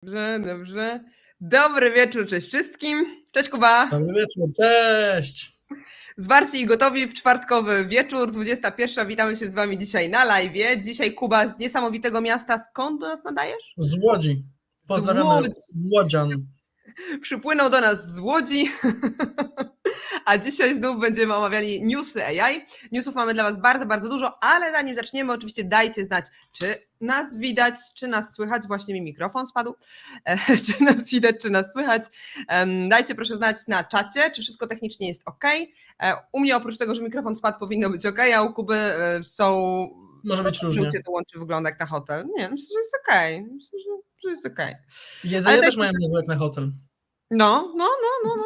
Dobrze, dobrze. Dobry wieczór, cześć wszystkim. Cześć Kuba. Dobry wieczór, cześć. Zwarci i gotowi w czwartkowy wieczór, 21. Witamy się z wami dzisiaj na live. Dzisiaj Kuba z niesamowitego miasta. Skąd do nas nadajesz? Z Łodzi. Pozdrawiamy Łodzian. Przypłynął do nas z Łodzi, a dzisiaj znów będziemy omawiali newsy AI. Newsów mamy dla was bardzo, bardzo dużo, ale zanim zaczniemy, oczywiście dajcie znać, czy nas widać, czy nas słychać. Właśnie mi mikrofon spadł. Czy nas widać, czy nas słychać. Dajcie proszę znać na czacie, czy wszystko technicznie jest ok. U mnie oprócz tego, że mikrofon spadł, powinno być ok, a u Kuby są... Może być różnie. To łączy, wygląda jak na hotel. Nie, myślę, że jest ok. Myślę, że jest ok. Jedzenie też mają niezłe jak na hotel. No,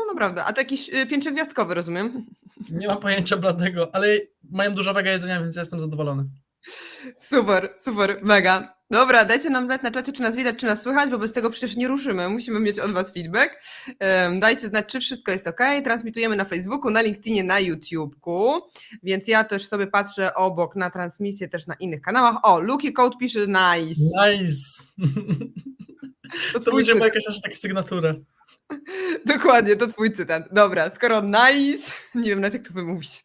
naprawdę. A to jakiś pięciogwiazdkowy, rozumiem? Nie mam pojęcia bladego, ale mają dużo wega jedzenia, więc ja jestem zadowolony. Super, mega. Dobra, dajcie nam znać na czacie, czy nas widać, czy nas słychać, bo bez tego przecież nie ruszymy. Musimy mieć od was feedback. Dajcie znać, czy wszystko jest ok. Transmitujemy na Facebooku, na LinkedInie, na YouTubeku, więc ja też sobie patrzę obok na transmisję też na innych kanałach. O, Luki Code pisze nice. Nice. To będzie jakaś aż taka sygnatura. Dokładnie, to twój cytat. Dobra, skoro nice, nie wiem nawet jak to wymówić.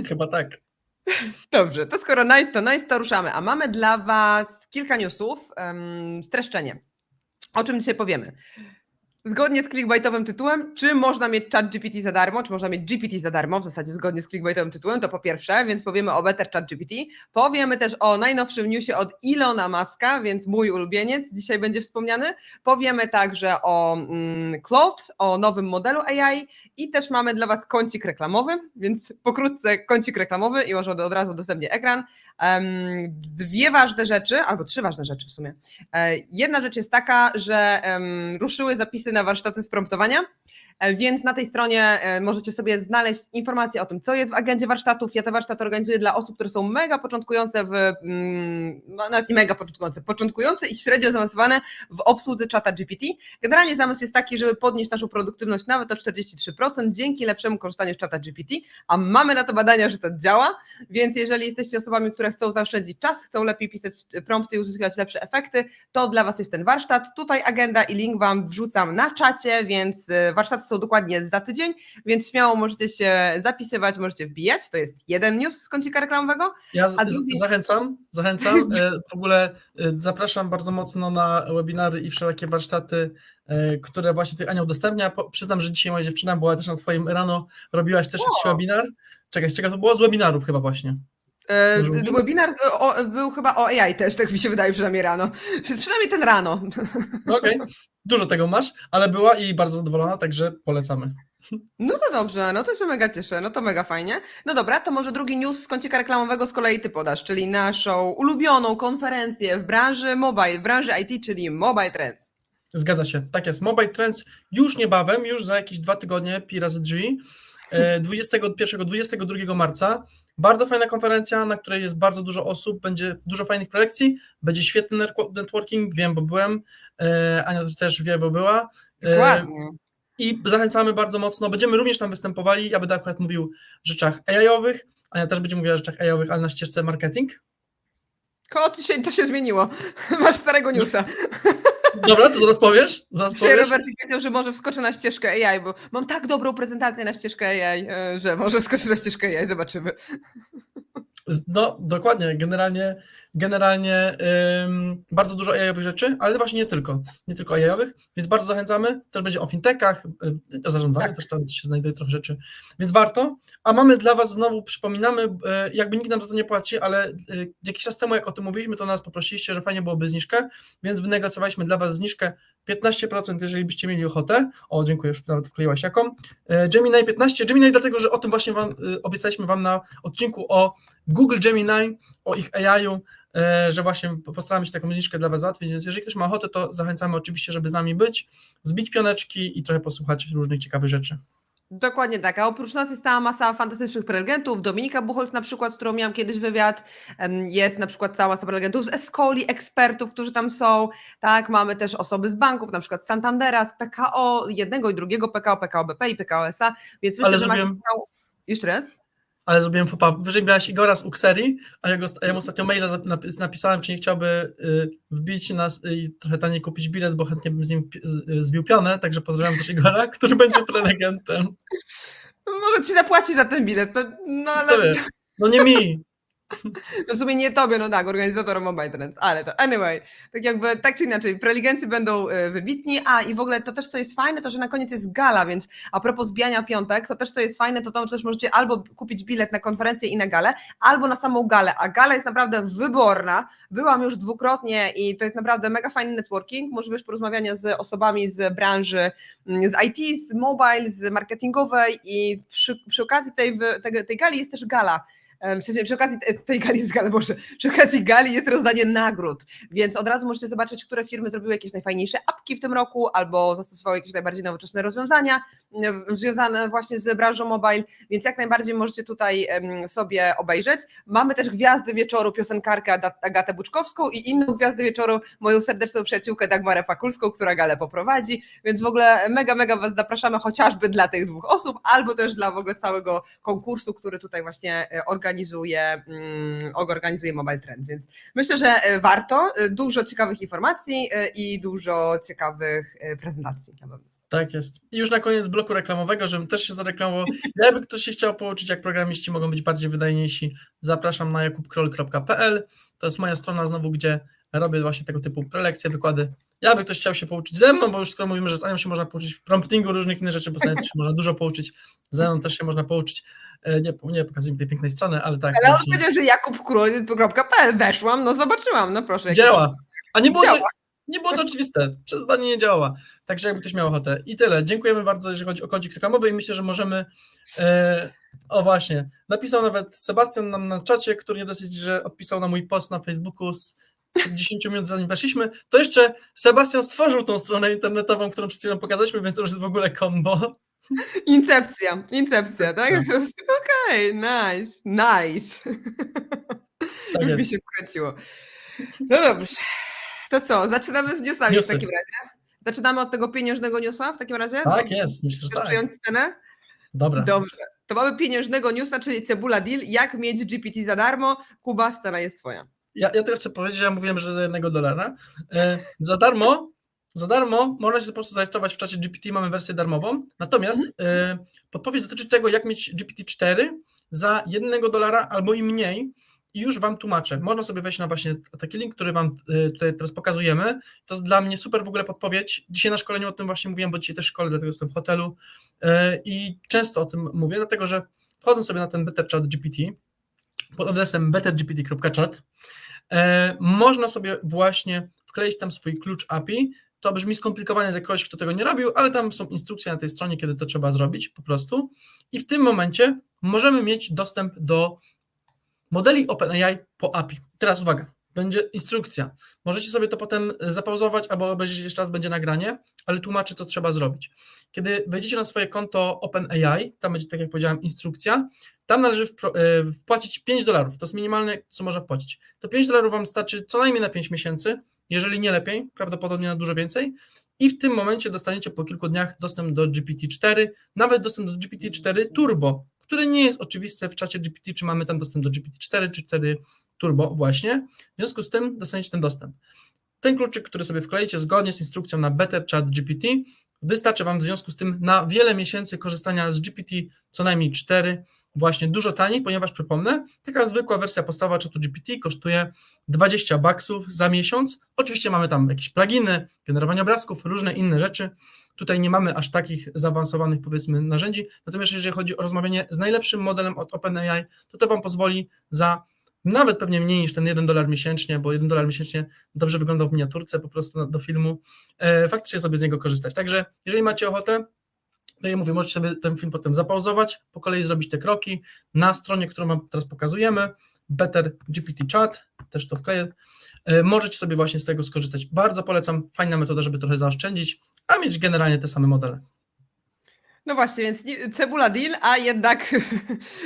Chyba tak. Dobrze, to skoro nice, to ruszamy. A mamy dla was kilka newsów. Streszczenie. O czym dzisiaj powiemy? Zgodnie z clickbaitowym tytułem, czy można mieć ChatGPT za darmo, czy można mieć GPT za darmo, w zasadzie zgodnie z clickbaitowym tytułem, to po pierwsze, więc powiemy o Better ChatGPT. Powiemy też o najnowszym newsie od Ilona Muska, więc mój ulubieniec dzisiaj będzie wspomniany. Powiemy także o Claude, o nowym modelu AI i też mamy dla was kącik reklamowy, więc pokrótce kącik reklamowy i może od razu udostępnię ekran. Dwie ważne rzeczy, albo trzy ważne rzeczy w sumie. Jedna rzecz jest taka, że ruszyły zapisy na warsztaty z promptowania, więc na tej stronie możecie sobie znaleźć informacje o tym, co jest w agendzie warsztatów. Ja te warsztaty organizuję dla osób, które są mega początkujące nawet nie mega początkujące i średnio zaawansowane w obsłudze czata GPT. Generalnie zamysł jest taki, żeby podnieść naszą produktywność nawet o 43% dzięki lepszemu korzystaniu z czata GPT, a mamy na to badania, że to działa, więc jeżeli jesteście osobami, które chcą zaoszczędzić czas, chcą lepiej pisać prompty i uzyskiwać lepsze efekty, to dla was jest ten warsztat. Tutaj agenda i link wam wrzucam na czacie, więc warsztaty są dokładnie za tydzień, więc śmiało możecie się zapisywać, możecie wbijać. To jest jeden news z kącika reklamowego. Ja zachęcam. W ogóle zapraszam bardzo mocno na webinary i wszelakie warsztaty, które właśnie tutaj Ania udostępnia. Przyznam, że dzisiaj moja dziewczyna była też na twoim rano, robiłaś też jakiś webinar. Czekaj, z czego to było? Z webinarów chyba właśnie. Webinar był chyba o AI też, tak mi się wydaje, przynajmniej rano. Przynajmniej ten rano. Okej. Dużo tego masz, ale była i bardzo zadowolona, także polecamy. No to dobrze, no to się mega cieszę, no to mega fajnie. No dobra, to może drugi news z kącika reklamowego z kolei ty podasz, czyli naszą ulubioną konferencję w branży mobile, w branży IT, czyli Mobile Trends. Zgadza się, tak jest. Mobile Trends już niebawem, już za jakieś 2 tygodnie, pi razy drzwi, 21-22 marca. Bardzo fajna konferencja, na której jest bardzo dużo osób, będzie dużo fajnych prelekcji, będzie świetny networking, wiem, bo byłem, Ania też wie, bo była. Dokładnie. I zachęcamy bardzo mocno, będziemy również tam występowali, ja będę akurat mówił o rzeczach AI-owych, Ania też będzie mówiła o rzeczach AI-owych, ale na ścieżce marketing. Dzisiaj to się zmieniło, masz starego newsa. Dobra, to zaraz powiesz. Dzisiaj Robert powiedział, że może wskoczy na ścieżkę AI, bo mam tak dobrą prezentację na ścieżkę AI, że może wskoczy na ścieżkę AI, zobaczymy. No, dokładnie, generalnie bardzo dużo AI-owych rzeczy, ale właśnie nie tylko AI-owych, więc bardzo zachęcamy, też będzie o fintechach, o zarządzaniu, też tam się znajduje trochę rzeczy, więc warto, a mamy dla was znowu, przypominamy, jakby nikt nam za to nie płaci, ale jakiś czas temu, jak o tym mówiliśmy, to nas poprosiliście, że fajnie byłoby zniżkę, więc wynegocjowaliśmy dla was zniżkę 15%, jeżeli byście mieli ochotę. O, dziękuję, już nawet wkleiłaś jaką. Gemini 15, Gemini dlatego, że o tym właśnie obiecaliśmy wam na odcinku o Google Gemini, o ich AI-u, że właśnie postaramy się taką zniżkę dla was załatwić, więc jeżeli ktoś ma ochotę, to zachęcamy oczywiście, żeby z nami być, zbić pioneczki i trochę posłuchać różnych ciekawych rzeczy. Dokładnie tak, a oprócz nas jest cała masa fantastycznych prelegentów, Dominika Buchholz na przykład, z którą miałam kiedyś wywiad, jest na przykład cała masa prelegentów z Escoli, ekspertów, którzy tam są, tak, mamy też osoby z banków, na przykład z Santandera, z PKO, jednego i drugiego PKO, PKO BP i PKO SA, więc myślę, że macie... Jeszcze raz? ale zrobiłem faux pas. Wyżej miałaś Igora z Uxerii, a ja mu ostatnio maila napisałem, czy nie chciałby wbić nas i trochę taniej kupić bilet, bo chętnie bym z nim zbił pionę, także pozdrawiam też Igora, który będzie prelegentem. Może ci zapłaci za ten bilet, no ale... No nie mi. No w sumie nie tobie, no tak, organizatorom Mobile Trends, ale to anyway, tak jakby, tak czy inaczej, prelegenci będą wybitni, i w ogóle to też, co jest fajne, to, że na koniec jest gala, więc a propos zbijania piątek, to też, co jest fajne, to też możecie albo kupić bilet na konferencję i na galę, albo na samą galę, a gala jest naprawdę wyborna, byłam już dwukrotnie i to jest naprawdę mega fajny networking, możliwość porozmawiania z osobami z branży, z IT, z mobile, z marketingowej i przy okazji tej gali jest też gala. W sensie przy okazji tej gali jest gala, Boże, przy okazji gali jest rozdanie nagród, więc od razu możecie zobaczyć, które firmy zrobiły jakieś najfajniejsze apki w tym roku albo zastosowały jakieś najbardziej nowoczesne rozwiązania związane właśnie z branżą mobile, więc jak najbardziej możecie tutaj sobie obejrzeć. Mamy też gwiazdy wieczoru, piosenkarkę Agatę Buczkowską i inną gwiazdę wieczoru, moją serdeczną przyjaciółkę Dagmarę Pakulską, która galę poprowadzi, więc w ogóle mega Was zapraszamy chociażby dla tych dwóch osób, albo też dla w ogóle całego konkursu, który tutaj właśnie organizuje Mobile Trends, więc myślę, że warto, dużo ciekawych informacji i dużo ciekawych prezentacji na pewno. Tak jest. I już na koniec bloku reklamowego, żebym też się zareklamował. Jakby ktoś się chciał pouczyć, jak programiści mogą być bardziej wydajniejsi, zapraszam na jakubkroll.pl. To jest moja strona znowu, gdzie robię właśnie tego typu prelekcje, wykłady. Jakby ktoś chciał się pouczyć ze mną, bo już skoro mówimy, że z Anią się można pouczyć promptingu, różnych innych rzeczy, bo z Anią też się można dużo pouczyć, ze mną też się można pouczyć. Nie pokazuję tej pięknej strony, ale tak. Ale on powiedział, że jakubkroll.pl, weszłam, no zobaczyłam, no proszę. Działa. A nie było to oczywiste. Przez zdanie nie działa. Także jakby ktoś miał ochotę. I tyle. Dziękujemy bardzo, jeżeli chodzi o kodzik reklamowy i myślę, że możemy... O właśnie. Napisał nawet Sebastian nam na czacie, który nie dosyć, że odpisał na mój post na Facebooku przed 10 minut zanim weszliśmy, to jeszcze Sebastian stworzył tą stronę internetową, którą przed chwilą pokazaliśmy, więc to już jest w ogóle combo. Incepcja, tak? Okej, nice. Tak już jest. mi się wkręciło. No dobrze, to co, zaczynamy z newsami w takim razie? Zaczynamy od tego pieniężnego newsa w takim razie? Tak jest, myślę, że tak. Przyjąć scenę? Dobra. Dobrze, to mamy pieniężnego newsa, czyli Cebula Deal, jak mieć GPT za darmo. Kuba, scena jest twoja. Ja tylko chcę powiedzieć, że ja mówiłem, że za $1. Za darmo można się po prostu zarejestrować w czacie GPT, mamy wersję darmową, natomiast podpowiedź dotyczy tego, jak mieć GPT-4 za $1 albo i mniej i już Wam tłumaczę. Można sobie wejść na właśnie taki link, który Wam tutaj teraz pokazujemy. To jest dla mnie super w ogóle podpowiedź. Dzisiaj na szkoleniu o tym właśnie mówiłem, bo dzisiaj też szkolę, dlatego jestem w hotelu i często o tym mówię, dlatego że wchodząc sobie na ten Better Chat GPT pod adresem bettergpt.chat można sobie właśnie wkleić tam swój klucz API. To brzmi skomplikowanie dla kogoś, kto tego nie robił, ale tam są instrukcje na tej stronie, kiedy to trzeba zrobić po prostu. I w tym momencie możemy mieć dostęp do modeli OpenAI po API. Teraz uwaga, będzie instrukcja. Możecie sobie to potem zapauzować albo obejrzeć jeszcze raz, będzie nagranie, ale tłumaczę, co trzeba zrobić. Kiedy wejdziecie na swoje konto OpenAI, tam będzie, tak jak powiedziałem, instrukcja, tam należy wpłacić $5. To jest minimalne, co można wpłacić. To $5 Wam starczy co najmniej na 5 miesięcy, jeżeli nie lepiej, prawdopodobnie na dużo więcej. I w tym momencie dostaniecie po kilku dniach dostęp do GPT-4, nawet dostęp do GPT-4 Turbo, które nie jest oczywiste w czacie GPT, czy mamy tam dostęp do GPT-4 czy 4 Turbo właśnie. W związku z tym dostaniecie ten dostęp. Ten kluczyk, który sobie wkleicie zgodnie z instrukcją na Better Chat GPT, wystarczy Wam w związku z tym na wiele miesięcy korzystania z GPT co najmniej 4, właśnie dużo taniej, ponieważ przypomnę, taka zwykła wersja podstawowa czatu GPT kosztuje $20 za miesiąc. Oczywiście mamy tam jakieś pluginy, generowanie obrazków, różne inne rzeczy. Tutaj nie mamy aż takich zaawansowanych, powiedzmy, narzędzi. Natomiast jeżeli chodzi o rozmawianie z najlepszym modelem od OpenAI, to Wam pozwoli za nawet pewnie mniej niż ten $1 miesięcznie, bo $1 miesięcznie dobrze wyglądał w miniaturce po prostu do filmu, faktycznie sobie z niego korzystać. Także jeżeli macie ochotę, to ja mówię, możecie sobie ten film potem zapauzować, po kolei zrobić te kroki na stronie, którą Wam teraz pokazujemy, Better GPT Chat, też to wkleję, możecie sobie właśnie z tego skorzystać. Bardzo polecam, fajna metoda, żeby trochę zaoszczędzić, a mieć generalnie te same modele. No właśnie, więc cebula deal, a jednak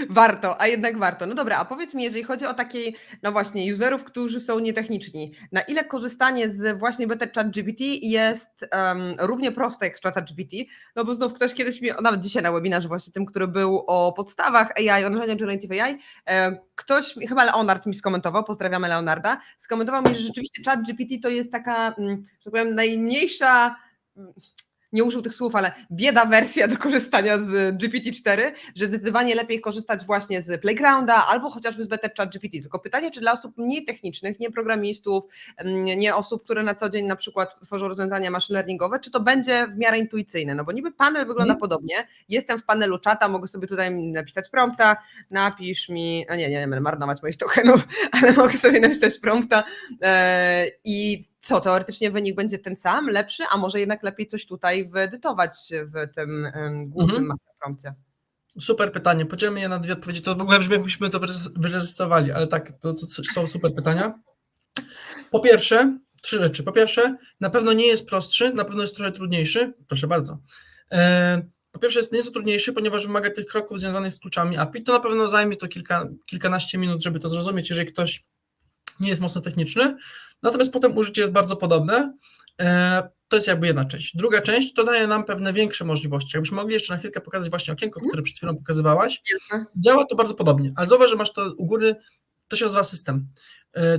warto. No dobra, a powiedz mi, jeżeli chodzi o takiej, no właśnie, userów, którzy są nietechniczni, na ile korzystanie z właśnie Better Chat GPT jest równie proste jak z Chata GPT? No bo znów ktoś kiedyś mi, nawet dzisiaj na webinarze właśnie tym, który był o podstawach AI, o narzędziach Generative AI, ktoś, chyba Leonard mi skomentował, pozdrawiamy Leonarda, skomentował mi, że rzeczywiście Chat GPT to jest taka, że tak powiem, najmniejsza, nie użył tych słów, ale bieda wersja do korzystania z GPT-4, że zdecydowanie lepiej korzystać właśnie z Playgrounda albo chociażby z Better Chat GPT. Tylko pytanie, czy dla osób mniej technicznych, nie programistów, nie osób, które na co dzień na przykład tworzą rozwiązania machine learningowe, czy to będzie w miarę intuicyjne? No bo niby panel wygląda podobnie, jestem w panelu czata, mogę sobie tutaj napisać prompta, napisz mi, no nie będę marnować moich tokenów, ale mogę sobie napisać prompta i co, teoretycznie wynik będzie ten sam, lepszy, a może jednak lepiej coś tutaj wyedytować w tym głównym master prompcie? Super pytanie. Podzielmy je na dwie odpowiedzi. To w ogóle brzmi, jakbyśmy to wyreżyserowali, ale tak, to są super pytania. Po pierwsze, 3 rzeczy. Po pierwsze, na pewno nie jest prostszy, na pewno jest trochę trudniejszy. Proszę bardzo. Po pierwsze, nie jest to trudniejszy, ponieważ wymaga tych kroków związanych z kluczami API. To na pewno zajmie to kilkanaście minut, żeby to zrozumieć, jeżeli ktoś nie jest mocno techniczny. Natomiast potem użycie jest bardzo podobne. To jest jakby jedna część. Druga część to daje nam pewne większe możliwości. Jakbyśmy mogli jeszcze na chwilkę pokazać właśnie okienko, które przed chwilą pokazywałaś. Działa to bardzo podobnie, ale zauważ, że masz to u góry, to się nazywa system.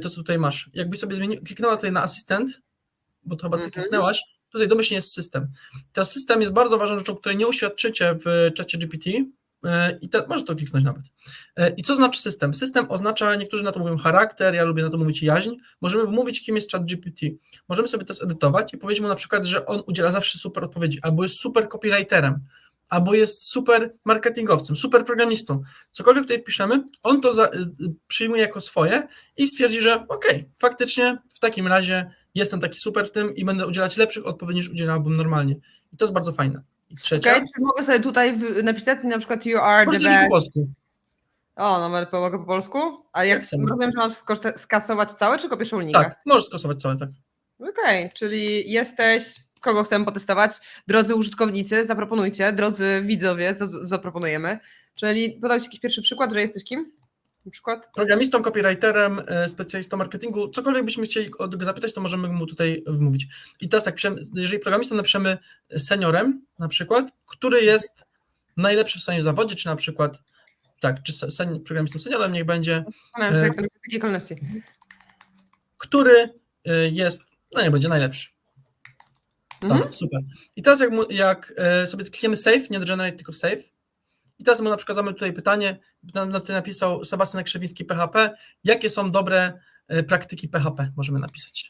To, co tutaj masz. Jakbyś sobie kliknęła tutaj na asystent, bo to chyba ty kliknęłaś, tutaj domyślnie jest system. Teraz system jest bardzo ważną rzeczą, której nie uświadczycie w czacie GPT, i możesz to kliknąć nawet. I co znaczy system? System oznacza, niektórzy na to mówią charakter, ja lubię na to mówić jaźń. Możemy wmówić, kim jest ChatGPT. Możemy sobie to zedytować i powiedzieć mu na przykład, że on udziela zawsze super odpowiedzi, albo jest super copywriterem, albo jest super marketingowcem, super programistą. Cokolwiek tutaj wpiszemy, on to przyjmuje jako swoje i stwierdzi, że okej, faktycznie w takim razie jestem taki super w tym i będę udzielać lepszych odpowiedzi niż udzielałbym normalnie. I to jest bardzo fajne. I trzecia. Czy mogę sobie tutaj napisać na przykład you are the best? Po polsku. O, no mogę po polsku? A jak rozumiem, że mam skasować całe, czy tylko pieszulnika? Tak, możesz skasować całe, tak. Okej, czyli jesteś, kogo chcemy potestować? Drodzy użytkownicy, zaproponujcie, drodzy widzowie, zaproponujemy. Czyli podał się jakiś pierwszy przykład, że jesteś kim? Na przykład? Programistą, copywriterem, specjalistą marketingu, cokolwiek byśmy chcieli od go zapytać, to możemy mu tutaj wmówić. I teraz tak, jeżeli programistą napiszemy seniorem na przykład, który jest najlepszy w swoim zawodzie, czy na przykład tak, czy programistą seniorem, niech będzie, który jest, no nie będzie najlepszy. Tak, super. I teraz jak sobie klikniemy save, nie generate, tylko save, i teraz mu na przykład tutaj pytanie, tutaj napisał Sebastian Krzewiński PHP, jakie są dobre praktyki PHP, możemy napisać.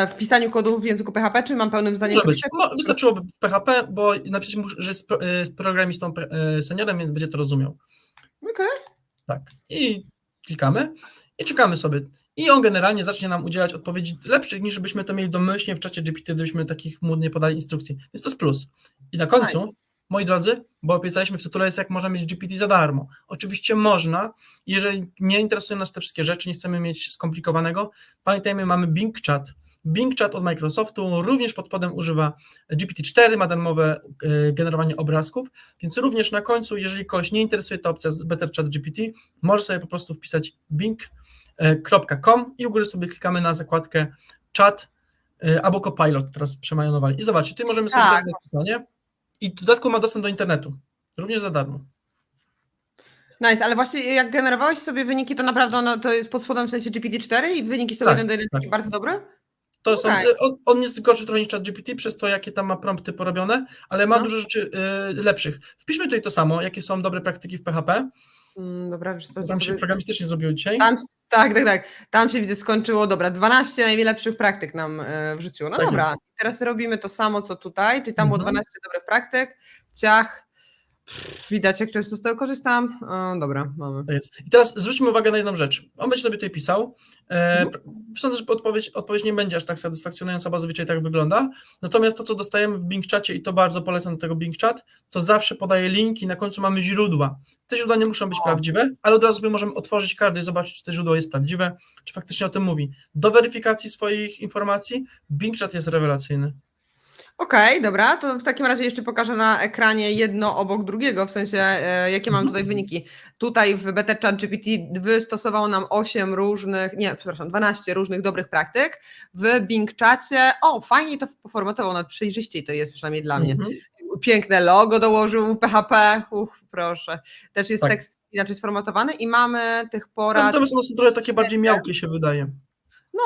W pisaniu kodu w języku PHP, czy mam pełnym zdaniem? Wystarczyłoby w PHP, bo napisać mu, że jest programistą seniorem, więc będzie to rozumiał. Okej. Tak. I klikamy i czekamy sobie. I on generalnie zacznie nam udzielać odpowiedzi lepszych, niż byśmy to mieli domyślnie w czacie GPT, gdybyśmy takich mu nie podali instrukcji. Więc to jest plus. I na końcu, moi drodzy, bo obiecaliśmy w tytule, jest jak można mieć GPT za darmo. Oczywiście można, jeżeli nie interesują nas te wszystkie rzeczy, nie chcemy mieć skomplikowanego, pamiętajmy, mamy Bing Chat. Bing Chat od Microsoftu również pod spodem używa GPT-4, ma darmowe generowanie obrazków, więc również na końcu, jeżeli kogoś nie interesuje ta opcja z Better Chat GPT, może sobie po prostu wpisać bing.com i u góry sobie klikamy na zakładkę chat albo copilot, teraz przemajonowali. I zobaczcie, tutaj możemy sobie dać na stronie i w dodatku ma dostęp do internetu, również za darmo. Nice, ale właśnie jak generowałeś sobie wyniki, to naprawdę to jest pod spodem w sensie GPT-4 i wyniki są 1 do 1 takie bardzo dobre? To są, on jest gorszy trochę niż ChatGPT przez to, jakie tam ma prompty porobione, ale ma dużo rzeczy lepszych. Wpiszmy tutaj to samo, jakie są dobre praktyki w PHP. Dobra, wiesz co, tam się programistycznie zrobiło dzisiaj. Tak. Tam się widzę skończyło, dobra, 12 najlepszych praktyk nam wrzuciło. No tak dobra, jest. Teraz robimy to samo, co tutaj, czyli tam było 12 dobrych praktyk, ciach. Widać, jak często z tego korzystam. Dobra, mamy. Tak jest. I teraz zwróćmy uwagę na jedną rzecz. On będzie sobie tutaj pisał. Sądzę, że odpowiedź nie będzie aż tak satysfakcjonująca, bo zazwyczaj tak wygląda. Natomiast to, co dostajemy w Bing Chacie, i to bardzo polecam do tego Bing Chat, to zawsze podaje linki, na końcu mamy źródła. Te źródła nie muszą być prawdziwe, ale od razu sobie możemy otworzyć każdy i zobaczyć, czy to źródło jest prawdziwe, czy faktycznie o tym mówi. Do weryfikacji swoich informacji Bing Chat jest rewelacyjny. Okej, dobra, to w takim razie jeszcze pokażę na ekranie jedno obok drugiego, w sensie jakie mam tutaj wyniki. Tutaj w Better Chat GPT wystosowało nam 12 różnych dobrych praktyk. W Bing Chacie, fajnie to poformatował, nawet przejrzyściej to jest przynajmniej dla mnie. Piękne logo dołożył PHP, proszę. Też jest Tak. tekst inaczej sformatowany i mamy tych porad. Natomiast one są trochę takie bardziej miałkie, się wydaje.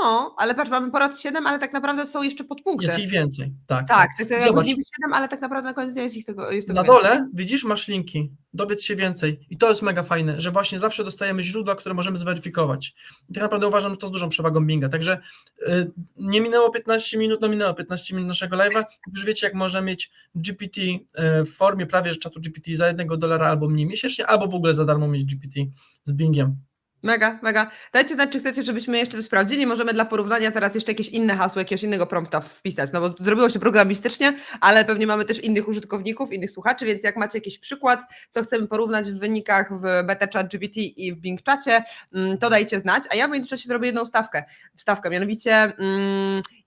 No, ale patrz, mamy porad 7, ale tak naprawdę są jeszcze podpunkty. Jest ich więcej, tak. Tak, Zobacz, niby 7, ale tak naprawdę na koniec dnia jest tego na więcej. dole widzisz, masz linki, dowiedz się więcej i to jest mega fajne, że właśnie zawsze dostajemy źródła, które możemy zweryfikować. I tak naprawdę uważam, że to z dużą przewagą Binga, także nie minęło 15 minut, no minęło 15 minut naszego live'a, już wiecie, jak można mieć GPT w formie prawie że czatu GPT za $1 albo mniej miesięcznie, albo w ogóle za darmo mieć GPT z Bingiem. Mega, mega. Dajcie znać, czy chcecie, żebyśmy jeszcze to sprawdzili. Możemy dla porównania teraz jeszcze jakieś inne hasło, jakiegoś innego prompta wpisać, no bo zrobiło się programistycznie, ale pewnie mamy też innych użytkowników, innych słuchaczy, więc jak macie jakiś przykład, co chcemy porównać w wynikach w Better Chat GPT i w Bing Chacie, to dajcie znać, a ja w międzyczasie zrobię jedną wstawkę, mianowicie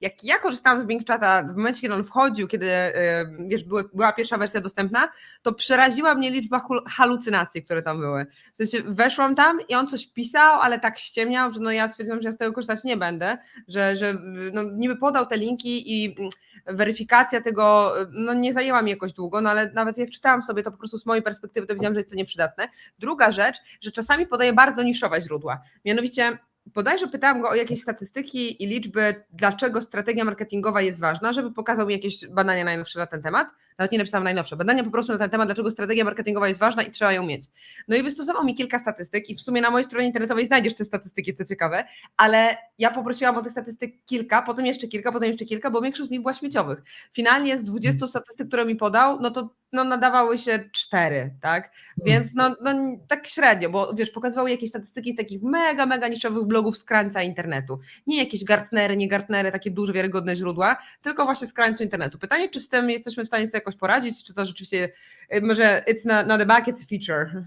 jak ja korzystałam z Bing Chata w momencie, kiedy on wchodził, kiedy była pierwsza wersja dostępna, to przeraziła mnie liczba halucynacji, które tam były. W sensie weszłam tam i on coś pisał, ale tak ściemniał, że ja stwierdziłam, że ja z tego korzystać nie będę, że niby podał te linki i weryfikacja tego nie zajęła mi jakoś długo, no ale nawet jak czytałam sobie, to po prostu z mojej perspektywy to widziałam, że jest to nieprzydatne. Druga rzecz, że czasami podaje bardzo niszowe źródła, mianowicie bodajże pytałam go o jakieś statystyki i liczby, dlaczego strategia marketingowa jest ważna, żeby pokazał mi jakieś badania najnowsze na ten temat. Nawet nie napisałam najnowsze, badania po prostu na ten temat, dlaczego strategia marketingowa jest ważna i trzeba ją mieć. No i wystosował mi kilka statystyk i w sumie na mojej stronie internetowej znajdziesz te statystyki, co ciekawe, ale ja poprosiłam o tych statystyk kilka, potem jeszcze kilka, bo większość z nich była śmieciowych. Finalnie z 20 statystyk, które mi podał, nadawały się 4, tak? Więc tak średnio, bo wiesz, pokazywały jakieś statystyki z takich mega, mega niszowych blogów z krańca internetu. Nie jakieś Gartnery, nie Gartnery, takie duże, wiarygodne źródła, tylko właśnie z krańca internetu. Pytanie, czy z tym jesteśmy w stanie sobie jakoś poradzić, czy to rzeczywiście, może it's not a bug, it's a feature.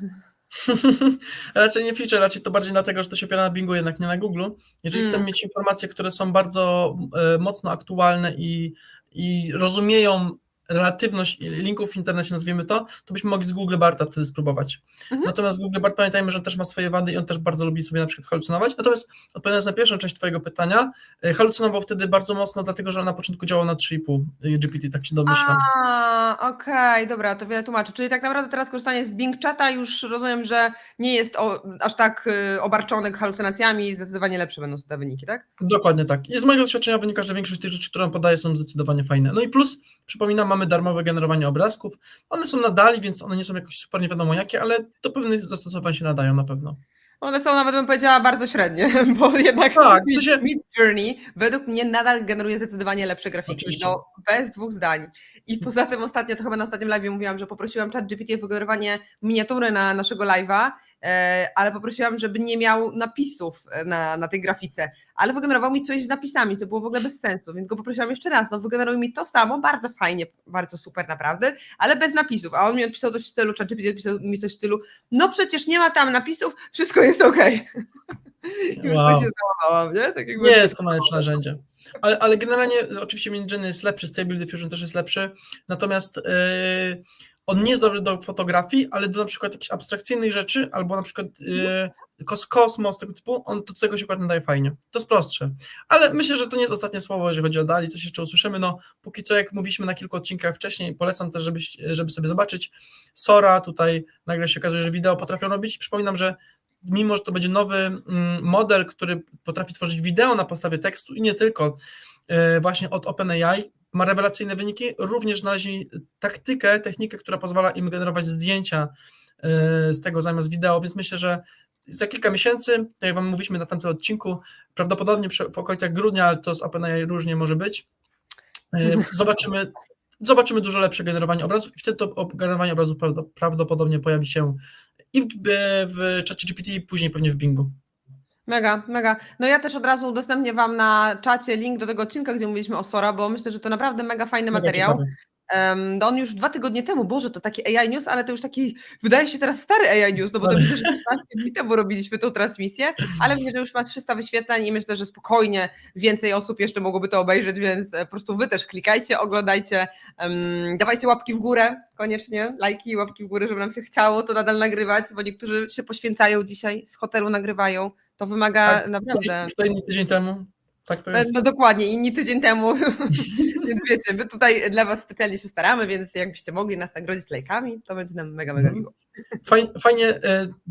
Raczej nie feature, raczej to bardziej dlatego, że to się opiera na Bingu, jednak nie na Google. Jeżeli chcemy mieć informacje, które są bardzo mocno aktualne i rozumieją relatywność linków w internecie, nazwijmy to byśmy mogli z Google Barta wtedy spróbować. Natomiast Google Bart, pamiętajmy, że on też ma swoje wady i on też bardzo lubi sobie na przykład halucynować. Natomiast odpowiadając na pierwszą część twojego pytania, halucynował wtedy bardzo mocno, dlatego że on na początku działał na 3,5 GPT, tak się domyślam. Okej, dobra, to wiele tłumaczy. Czyli tak naprawdę teraz korzystanie z Bing Chata już rozumiem, że nie jest aż tak obarczony halucynacjami i zdecydowanie lepsze będą te wyniki, tak? Dokładnie tak. I z mojego doświadczenia wynika, że większość tych rzeczy, które on podaje, są zdecydowanie fajne. No i plus, przypominam, mamy darmowe generowanie obrazków. One są na DALL-E, więc one nie są jakoś super nie wiadomo jakie, ale do pewnych zastosowań się nadają na pewno. One są nawet, bym powiedziała, bardzo średnie, bo jednak tak, Midjourney według mnie nadal generuje zdecydowanie lepsze grafiki. Oczywiście. Bez dwóch zdań. I poza tym ostatnio, to chyba na ostatnim live'ie mówiłam, że poprosiłam ChatGPT o wygenerowanie miniatury na naszego live'a, ale poprosiłam, żeby nie miał napisów na tej grafice, ale wygenerował mi coś z napisami, co było w ogóle bez sensu, więc go poprosiłam jeszcze raz, wygeneruj mi to samo, bardzo fajnie, bardzo super naprawdę, ale bez napisów, a on mi odpisał coś w stylu, ChatGPT odpisał mi coś w stylu, przecież nie ma tam napisów, wszystko jest okej. I już to się załamałam, nie? Tak jakby... Nie jest to najlepsze narzędzie. Ale generalnie oczywiście Midjourney jest lepszy, Stable Diffusion też jest lepszy, natomiast on nie jest dobry do fotografii, ale do na przykład jakichś abstrakcyjnych rzeczy, albo na przykład kosmos, tego typu, on do tego się akurat nadaje fajnie. To jest prostsze. Ale myślę, że to nie jest ostatnie słowo, jeżeli chodzi o DALL-E, coś jeszcze usłyszymy. Póki co, jak mówiliśmy na kilku odcinkach wcześniej, polecam też, żeby sobie zobaczyć. Sora, tutaj nagle się okazuje, że wideo potrafią robić. Przypominam, że mimo, że to będzie nowy model, który potrafi tworzyć wideo na podstawie tekstu i nie tylko, właśnie od OpenAI, ma rewelacyjne wyniki, również znaleźli technikę, która pozwala im generować zdjęcia z tego zamiast wideo, więc myślę, że za kilka miesięcy, tak jak wam mówiliśmy na tamtym odcinku, prawdopodobnie w okolicach grudnia, ale to z OpenAI różnie może być, zobaczymy dużo lepsze generowanie obrazów i wtedy to generowanie obrazów prawdopodobnie pojawi się i w ChatGPT, i później pewnie w Bingu. Mega, mega. Ja też od razu udostępnię wam na czacie link do tego odcinka, gdzie mówiliśmy o Sora, bo myślę, że to naprawdę mega fajny materiał. No on już 2 tygodnie temu, Boże, to taki AI News, ale to już taki, wydaje się teraz stary AI News, no bo to widzę, że 15 dni temu robiliśmy tą transmisję, ale myślę, że już ma 300 wyświetleń i myślę, że spokojnie więcej osób jeszcze mogłoby to obejrzeć, więc po prostu wy też klikajcie, oglądajcie, dawajcie łapki w górę, koniecznie, lajki, łapki w górę, żeby nam się chciało to nadal nagrywać, bo niektórzy się poświęcają dzisiaj, z hotelu nagrywają, to wymaga naprawdę... Tutaj tydzień temu, tak to jest. No dokładnie, inni tydzień temu, więc wiecie, my tutaj dla was specjalnie się staramy, więc jakbyście mogli nas nagrodzić lajkami, to będzie nam mega, mega miło. Fajnie,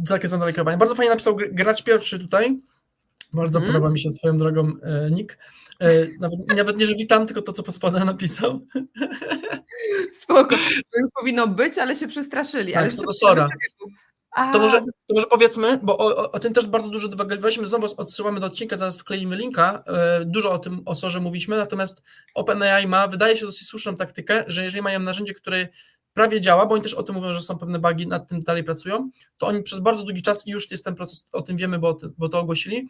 zakres na lajkowanie. Bardzo fajnie napisał gracz pierwszy tutaj. Bardzo podoba mi się swoją drogą nick. Nawet nie, że witam, tylko to, co po spodem napisał. Spoko, to już powinno być, ale się przestraszyli. Tak, Ale to do Sora. To może powiedzmy, bo o tym też bardzo dużo dywagowaliśmy, znowu odsyłamy do odcinka, zaraz wkleimy linka, dużo o tym, o Sorze mówiliśmy, natomiast OpenAI ma, wydaje się, dosyć słuszną taktykę, że jeżeli mają narzędzie, które prawie działa, bo oni też o tym mówią, że są pewne bugi, nad tym dalej pracują, to oni przez bardzo długi czas, i już jest ten proces, o tym wiemy, bo to ogłosili,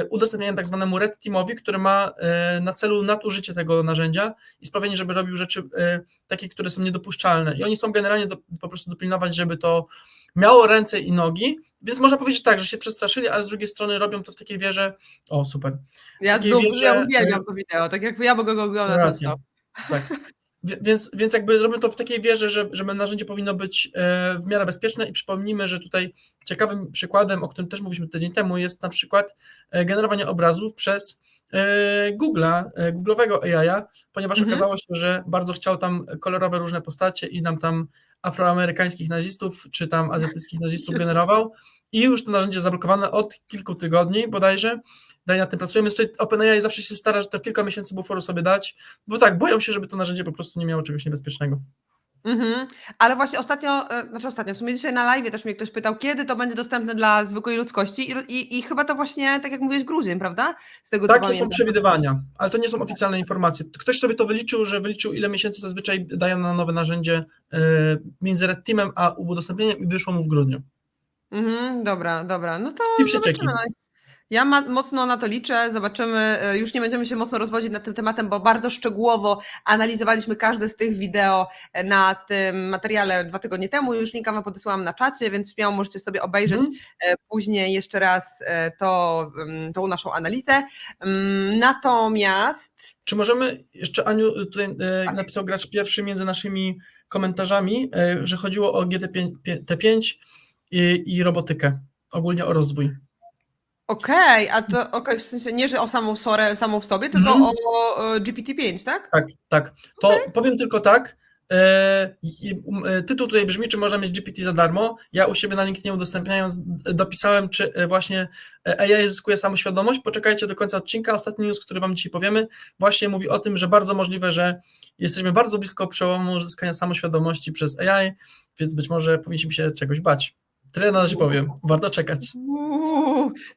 udostępniają tak zwanemu Red Teamowi, który ma na celu nadużycie tego narzędzia i sprawienie, żeby robił rzeczy takie, które są niedopuszczalne. I oni są generalnie po prostu dopilnować, żeby to miało ręce i nogi, więc można powiedzieć tak, że się przestraszyli, ale z drugiej strony robią to w takiej wierze, o super. Ja uwielbiam to wideo, tak jak ja mogę go oglądać. Tak. Więc jakby robią to w takiej wierze, że narzędzie powinno być w miarę bezpieczne i przypomnijmy, że tutaj ciekawym przykładem, o którym też mówiliśmy tydzień temu, jest na przykład generowanie obrazów przez Google'owego AI, ponieważ okazało się, że bardzo chciał tam kolorowe różne postacie i nam tam afroamerykańskich nazistów, czy tam azjatyckich nazistów generował i już to narzędzie zablokowane od kilku tygodni bodajże. Dalej nad tym pracujemy. Tutaj OpenAI zawsze się stara, że to kilka miesięcy buforu sobie dać, bo tak, boją się, żeby to narzędzie po prostu nie miało czegoś niebezpiecznego. Ale właśnie ostatnio, w sumie dzisiaj na live też mnie ktoś pytał, kiedy to będzie dostępne dla zwykłej ludzkości i chyba to właśnie, tak jak mówiłeś, grudzień, prawda? Z tego Takie są przewidywania, ale to nie są oficjalne informacje. Ktoś sobie to wyliczył, ile miesięcy zazwyczaj dają na nowe narzędzie między Red Teamem a udostępnieniem i wyszło mu w grudniu. Dobra, no to I przecieki. Ja mocno na to liczę, zobaczymy, już nie będziemy się mocno rozwodzić nad tym tematem, bo bardzo szczegółowo analizowaliśmy każde z tych wideo na tym materiale 2 tygodnie temu, już linka wam podesłałam na czacie, więc śmiało możecie sobie obejrzeć później jeszcze raz tą naszą analizę. Natomiast... Czy możemy, jeszcze Aniu tutaj napisał gracz pierwszy między naszymi komentarzami, że chodziło o GPT-5 i robotykę, ogólnie o rozwój. Okej, a to w sensie nie, że o samą Sorę samą w sobie, tylko o GPT-5, tak? Tak. To powiem tylko tak, tytuł tutaj brzmi, czy można mieć GPT za darmo. Ja u siebie na LinkedInie udostępniając dopisałem, czy właśnie AI zyskuje samoświadomość. Poczekajcie do końca odcinka. Ostatni news, który wam dzisiaj powiemy, właśnie mówi o tym, że bardzo możliwe, że jesteśmy bardzo blisko przełomu uzyskania samoświadomości przez AI, więc być może powinniśmy się czegoś bać. Tyle na razie powiem. Warto czekać.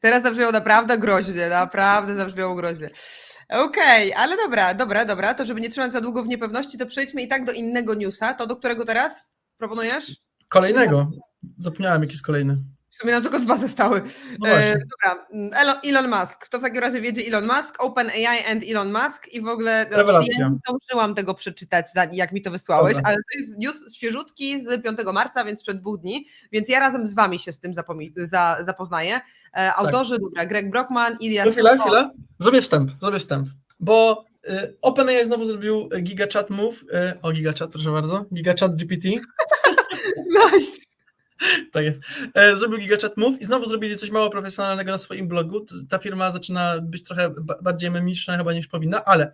Teraz zabrzmiało naprawdę groźnie. Okej, ale dobra, to żeby nie trzymać za długo w niepewności, to przejdźmy i tak do innego newsa. To do którego teraz proponujesz? Kolejnego. Zapomniałem, jaki jest kolejny. W sumie nam tylko 2 zostały. No dobra, Elon Musk. To w takim razie wiedzie Elon Musk, OpenAI and Elon Musk i w ogóle Rewelacja. ja nie zdążyłam tego przeczytać, jak mi to wysłałeś, Dobra. ale to jest news świeżutki z 5 marca, więc sprzed 2 dni, więc ja razem z wami się z tym zapoznaję. Autorzy, dobra, Greg Brockman, Ilya... Chwila. Zrobię wstęp, bo OpenAI znowu zrobił GigaChat Move, GigaChat, proszę bardzo, GigaChat GPT. Nice. Tak jest. Zrobił GigaChat Move i znowu zrobili coś mało profesjonalnego na swoim blogu. Ta firma zaczyna być trochę bardziej memiczna chyba niż powinna, ale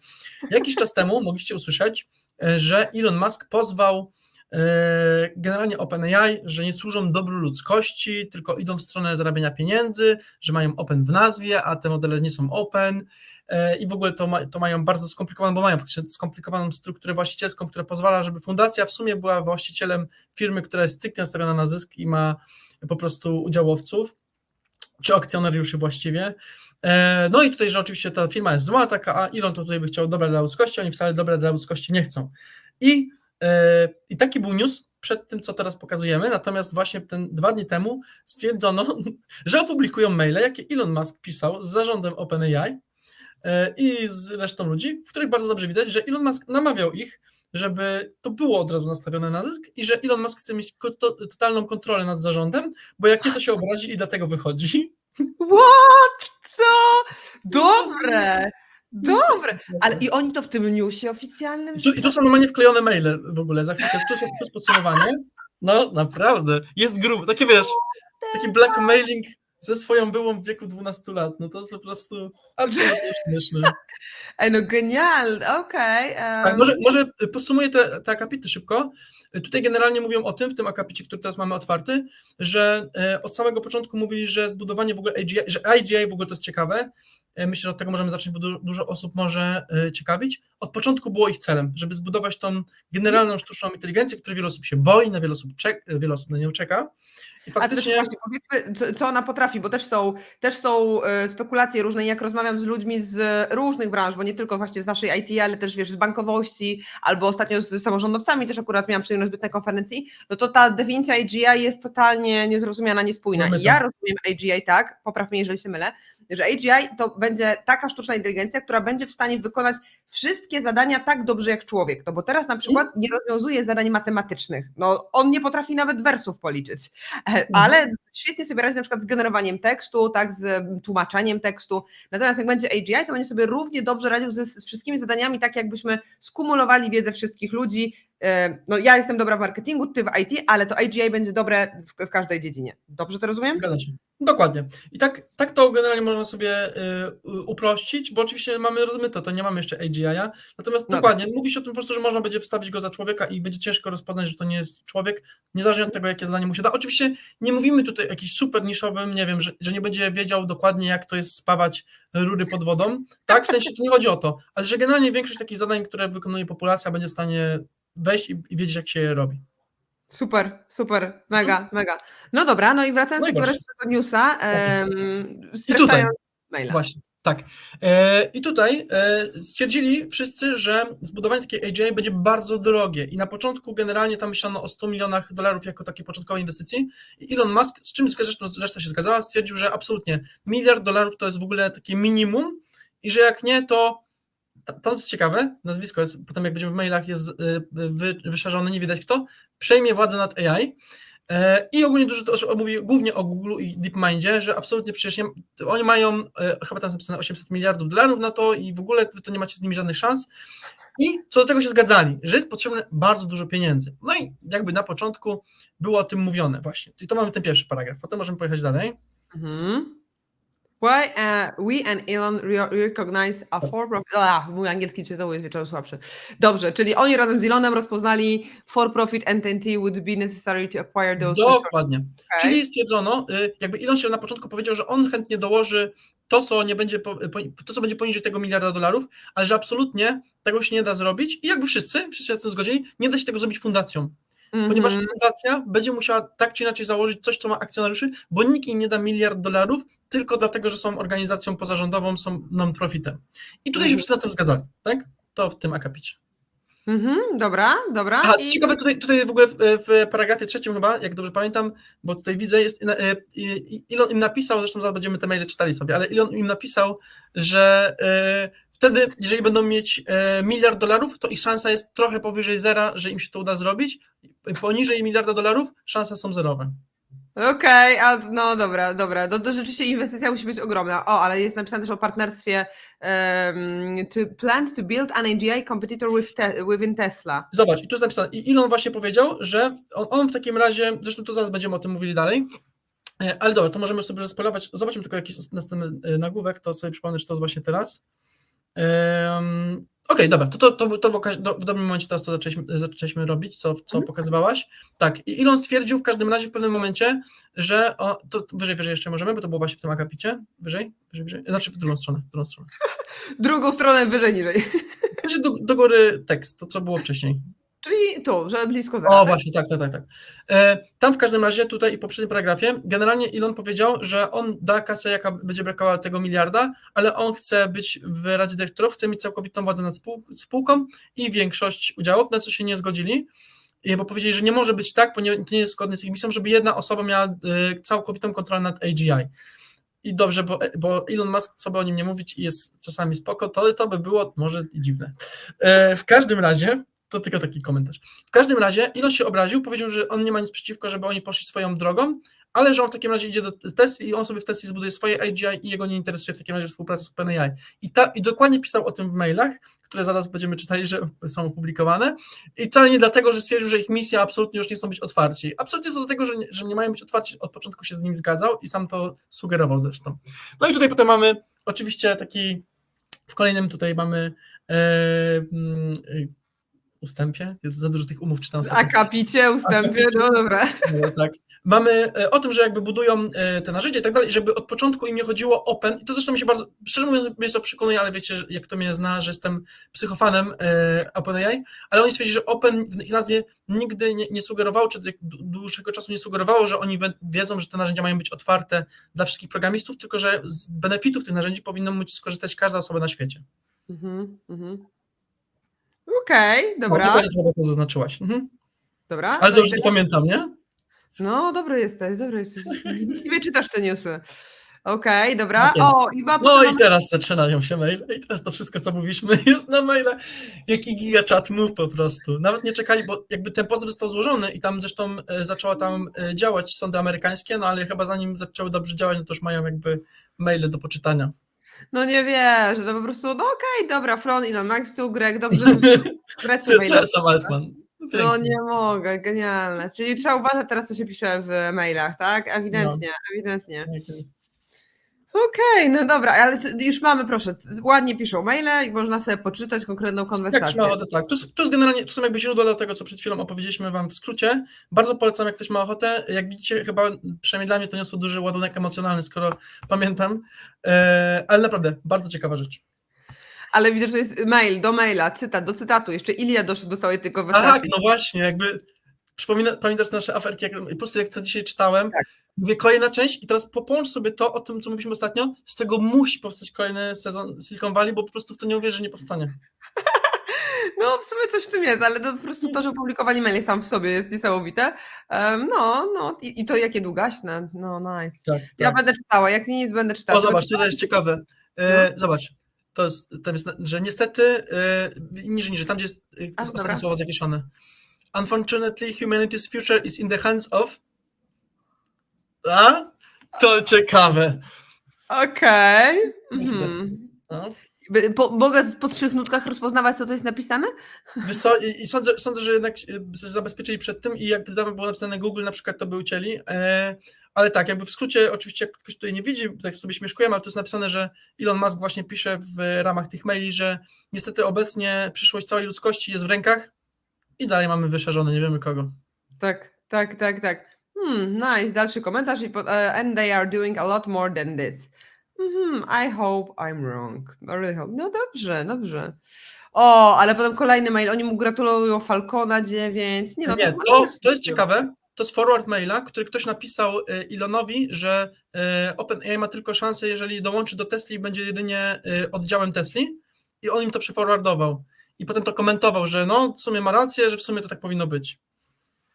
jakiś czas temu mogliście usłyszeć, że Elon Musk pozwał generalnie OpenAI, że nie służą dobru ludzkości, tylko idą w stronę zarabiania pieniędzy, że mają open w nazwie, a te modele nie są open i w ogóle to mają bardzo skomplikowaną, bo mają skomplikowaną strukturę właścicielską, która pozwala, żeby fundacja w sumie była właścicielem firmy, która jest stricte nastawiona na zysk i ma po prostu udziałowców, czy akcjonariuszy właściwie. No i tutaj, że oczywiście ta firma jest zła taka, a Elon to tutaj by chciał dobra dla ludzkości, oni wcale dobra dla ludzkości nie chcą. I taki był news przed tym, co teraz pokazujemy, natomiast właśnie 2 dni temu stwierdzono, że opublikują maile, jakie Elon Musk pisał z zarządem OpenAI i z resztą ludzi, w których bardzo dobrze widać, że Elon Musk namawiał ich, żeby to było od razu nastawione na zysk i że Elon Musk chce mieć totalną kontrolę nad zarządem, bo jak nie, to się obrazi i dlatego wychodzi. What? Co? Dobre! Dobre! Ale i oni to w tym newsie oficjalnym... I tu są normalnie wklejone maile w ogóle, za chwilkę, tu jest podsumowanie. No, naprawdę, jest grubo, takie wiesz, taki blackmailing ze swoją byłą w wieku 12 lat, no to jest po prostu absolutnie śmieszne. Ej, no genialne, okej. Tak, może podsumuję te akapity szybko. Tutaj generalnie mówią o tym, w tym akapicie, który teraz mamy otwarty, że od samego początku mówili, że zbudowanie w ogóle AGI, że AGI w ogóle to jest ciekawe. Myślę, że od tego możemy zacząć, bo dużo osób może ciekawić. Od początku było ich celem, żeby zbudować tą generalną sztuczną inteligencję, której wiele osób się boi, na wiele osób na nią czeka. I faktycznie... A też właśnie powiedzmy, co ona potrafi, bo też są spekulacje różne, jak rozmawiam z ludźmi z różnych branż, bo nie tylko właśnie z naszej IT, ale też wiesz, z bankowości, albo ostatnio z samorządowcami też akurat miałam przyjemność być na konferencji, no to ta definicja AGI jest totalnie niezrozumiana, niespójna. I ja rozumiem AGI tak, popraw mnie, jeżeli się mylę, że AGI to będzie taka sztuczna inteligencja, która będzie w stanie wykonać wszystkie zadania tak dobrze jak człowiek, no bo teraz na przykład nie rozwiązuje zadań matematycznych, no on nie potrafi nawet wersów policzyć, ale świetnie sobie radzi na przykład z generowaniem tekstu, tak, z tłumaczeniem tekstu, natomiast jak będzie AGI, to będzie sobie równie dobrze radził z wszystkimi zadaniami, tak jakbyśmy skumulowali wiedzę wszystkich ludzi. No ja jestem dobra w marketingu, ty w IT, ale to AGI będzie dobre w każdej dziedzinie. Dobrze to rozumiem? Zgadza się. Dokładnie. I tak to generalnie można sobie uprościć, bo oczywiście mamy rozmyte, to nie mamy jeszcze AGI-a, natomiast dokładnie, mówi się o tym po prostu, że można będzie wstawić go za człowieka i będzie ciężko rozpoznać, że to nie jest człowiek, niezależnie od tego, jakie zadanie mu się da. Oczywiście nie mówimy tutaj o jakimś super niszowym, nie wiem, że nie będzie wiedział dokładnie, jak to jest spawać rury pod wodą, tak? W sensie to nie chodzi o to, ale że generalnie większość takich zadań, które wykonuje populacja, będzie w stanie wejść i wiedzieć, jak się je robi. Super, mega. No dobra, no i wracając do tego newsa, streszczając maila. Właśnie, tak. I tutaj stwierdzili wszyscy, że zbudowanie takiej AGI będzie bardzo drogie i na początku generalnie tam myślano o $100 milionach jako takiej początkowej inwestycji i Elon Musk, z czym zresztą reszta się zgadzała, stwierdził, że absolutnie $1 miliard to jest w ogóle takie minimum i że jak nie, to to jest ciekawe, nazwisko jest, potem jak będziemy w mailach jest wyszerzone, nie widać kto, przejmie władzę nad AI i ogólnie dużo to mówi głównie o Google i DeepMindzie, że absolutnie przecież nie, oni mają chyba tam napisane $800 miliardów na to i w ogóle wy to nie macie z nimi żadnych szans i co do tego się zgadzali, że jest potrzebne bardzo dużo pieniędzy. No i jakby na początku było o tym mówione właśnie. I to mamy ten pierwszy paragraf, potem możemy pojechać dalej. Why we and Elon recognize a for-profit... mój angielski czytał jest wieczorem słabszy. Dobrze, czyli oni razem z Elonem rozpoznali for-profit entity would be necessary to acquire those resources. Dokładnie. Okay. Czyli stwierdzono, jakby Elon się na początku powiedział, że on chętnie dołoży to, co będzie poniżej tego $1 miliarda, ale że absolutnie tego się nie da zrobić i jakby wszyscy się z tym zgodzili, nie da się tego zrobić fundacją. Ponieważ fundacja będzie musiała tak czy inaczej założyć coś, co ma akcjonariuszy, bo nikt im nie da $1 miliard tylko dlatego, że są organizacją pozarządową, są non-profitem. I tutaj się wszyscy na tym zgadzali, tak? To w tym akapicie. Dobra. Ciekawe, tutaj w ogóle w paragrafie 3 chyba, jak dobrze pamiętam, bo tutaj widzę, jest Elon im napisał, zresztą zaraz będziemy te maile czytali sobie, ale Elon im napisał, że wtedy, jeżeli będą mieć $1 miliard, to ich szansa jest trochę powyżej zera, że im się to uda zrobić. Poniżej $1 miliarda szanse są zerowe. Okej, no dobra. To rzeczywiście inwestycja musi być ogromna. Ale jest napisane też o partnerstwie to plan to build an AGI competitor within Tesla. Zobacz, i tu jest napisane. I Elon właśnie powiedział, że on w takim razie, zresztą to zaraz będziemy o tym mówili dalej, ale dobra, to możemy sobie zaspoilować. Zobaczmy tylko jakiś następny nagłówek, to sobie przypomnę, że to jest właśnie teraz. Okej, dobra, to w dobrym momencie teraz to zaczęliśmy robić, co pokazywałaś. Tak, i Elon stwierdził w każdym razie w pewnym momencie, że to wyżej jeszcze możemy, bo to było właśnie w tym akapicie. Wyżej? Znaczy w drugą stronę. Drugą stronę wyżej, niżej. Do góry tekst, to co było wcześniej. Czyli tu, że blisko zera. O, właśnie, tak. Tam w każdym razie, tutaj i w poprzednim paragrafie, generalnie Elon powiedział, że on da kasę, jaka będzie brakała tego $1 miliarda, ale on chce być w Radzie Dyrektorów, chce mieć całkowitą władzę nad spółką i większość udziałów, na co się nie zgodzili, bo powiedzieli, że nie może być tak, ponieważ to nie jest zgodne z ich misją, żeby jedna osoba miała całkowitą kontrolę nad AGI. I dobrze, bo Elon Musk, co by o nim nie mówić, jest czasami spoko, to by było może i dziwne. W każdym razie To tylko taki komentarz. W każdym razie Elon się obraził, powiedział, że on nie ma nic przeciwko, żeby oni poszli swoją drogą, ale że on w takim razie idzie do Tesli i on sobie w Tesli zbuduje swoje AGI i jego nie interesuje w takim razie współpraca z OpenAI. I dokładnie pisał o tym w mailach, które zaraz będziemy czytali, że są opublikowane. I wcale nie dlatego, że stwierdził, że ich misja absolutnie już nie chcą być otwarci. Absolutnie jest do tego, że nie mają być otwarci, od początku się z nim zgadzał i sam to sugerował zresztą. No i tutaj potem mamy oczywiście taki, w kolejnym tutaj mamy ustępie, jest za dużo tych umów czytam. Akapicie, ustępie, no dobra. No, tak. Mamy o tym, że jakby budują te narzędzia i tak dalej, żeby od początku im nie chodziło open, i to zresztą mi się bardzo, szczerze mówiąc, mnie to przekonuje, ale wiecie, jak kto mnie zna, że jestem psychofanem OpenAI, ale oni stwierdzili, że open w ich nazwie nigdy nie sugerowało, czy dłuższego czasu nie sugerowało, że oni wiedzą, że te narzędzia mają być otwarte dla wszystkich programistów, tylko że z benefitów tych narzędzi powinno móc skorzystać każda osoba na świecie. Okej, dobra. No, to zaznaczyłaś. Dobra. Ale dobrze to pamiętam, nie? No, dobry jesteś. Nie czytasz te newsy. Okej, dobra. Tak jest. O, i No i teraz zaczynają się maile i teraz to wszystko, co mówiliśmy, jest na maile. Jaki giga chat move po prostu. Nawet nie czekali, bo jakby ten pozew został złożony i tam zresztą zaczęła tam działać sądy amerykańskie, no ale chyba zanim zaczęły dobrze działać, no to już mają jakby maile do poczytania. No nie wiesz, to po prostu, no okej, dobra, From Elon Musk, tu Greg, dobrze. Sam Altman. No nie mogę, genialne. Czyli trzeba uważać teraz, co się pisze w mailach, tak? Ewidentnie. Okej, no dobra, ale już mamy, proszę, ładnie piszą maile i można sobie poczytać konkretną konwersację. Jak ma ochotę, tak. Tu jest generalnie, tu są jakby źródła do tego, co przed chwilą opowiedzieliśmy wam w skrócie. Bardzo polecam, jak ktoś ma ochotę. Jak widzicie, chyba przynajmniej dla mnie to niosło duży ładunek emocjonalny, skoro pamiętam. Ale naprawdę, bardzo ciekawa rzecz. Ale widzę, że jest mail do maila, cytat do cytatu. Jeszcze Ilia doszedł do całej tej konwersacji. Tak, no właśnie, jakby pamiętasz nasze aferki, po prostu jak to dzisiaj czytałem, tak. Mówię, kolejna część i teraz połącz sobie to o tym, co mówiliśmy ostatnio, z tego musi powstać kolejny sezon Silicon Valley, bo po prostu w to nie uwierzę, że nie powstanie. No w sumie coś w tym jest, ale to po prostu to, że opublikowali maile sam w sobie jest niesamowite. No i to jakie długaśne, no nice. Tak, ja tak. będę czytała, jak nic będę czytała. O zobacz, to jest ciekawe. Zobacz, tam jest, że niestety, niżej, tam gdzie jest ostatnie słowo zawieszone. Unfortunately, humanity's future is in the hands of... A? To ciekawe. Okej. No. Mogę po 3 nutkach rozpoznawać, co to jest napisane? I sądzę, że jednak zabezpieczyli przed tym i jakby tam było napisane Google, na przykład to by ucięli. Ale tak, jakby w skrócie, oczywiście jak ktoś tutaj nie widzi, tak sobie śmieszkujemy, ale tu jest napisane, że Elon Musk właśnie pisze w ramach tych maili, że niestety obecnie przyszłość całej ludzkości jest w rękach i dalej mamy wyszerzone, nie wiemy kogo. Tak. Nice, dalszy komentarz and they are doing a lot more than this. I hope I'm wrong. I really hope. No dobrze. O, ale potem kolejny mail, oni mu gratulują Falcona 9. Nie, to jest ciekawe. To jest forward maila, który ktoś napisał Elonowi, że OpenAI ma tylko szansę, jeżeli dołączy do Tesli i będzie jedynie oddziałem Tesli i on im to przeforwardował. I potem to komentował, że no w sumie ma rację, że w sumie to tak powinno być.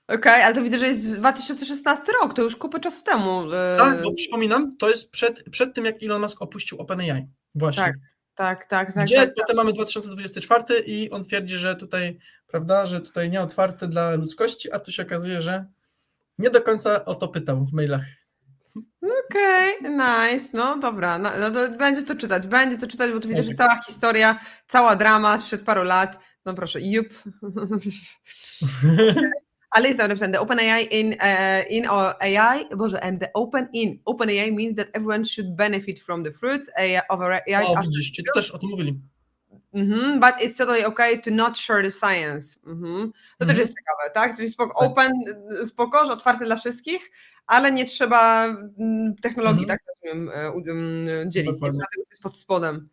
Okej, ale to widzę, że jest 2016 rok, to już kupę czasu temu. Tak, bo przypominam, to jest przed tym, jak Elon Musk opuścił OpenAI. Właśnie. Tak. Gdzie potem mamy 2024 i on twierdzi, że tutaj, prawda, że tutaj nie otwarte dla ludzkości, a tu się okazuje, że nie do końca o to pytał w mailach. Okej, nice, no dobra, no to będzie co czytać, bo tu widzę, że cała historia, cała drama sprzed paru lat, no proszę, ale jest tam napisane, the OpenAI in AI, and the OpenAI means that everyone should benefit from the fruits of AI. O, widzisz, czy też o tym mówili. But it's totally okay to not share the science. To też jest ciekawe, tak? Czyli open, spoko, że otwarte dla wszystkich, ale nie trzeba technologii, tak rozumiem, dzielić. Nie trzeba tego, co jest pod spodem.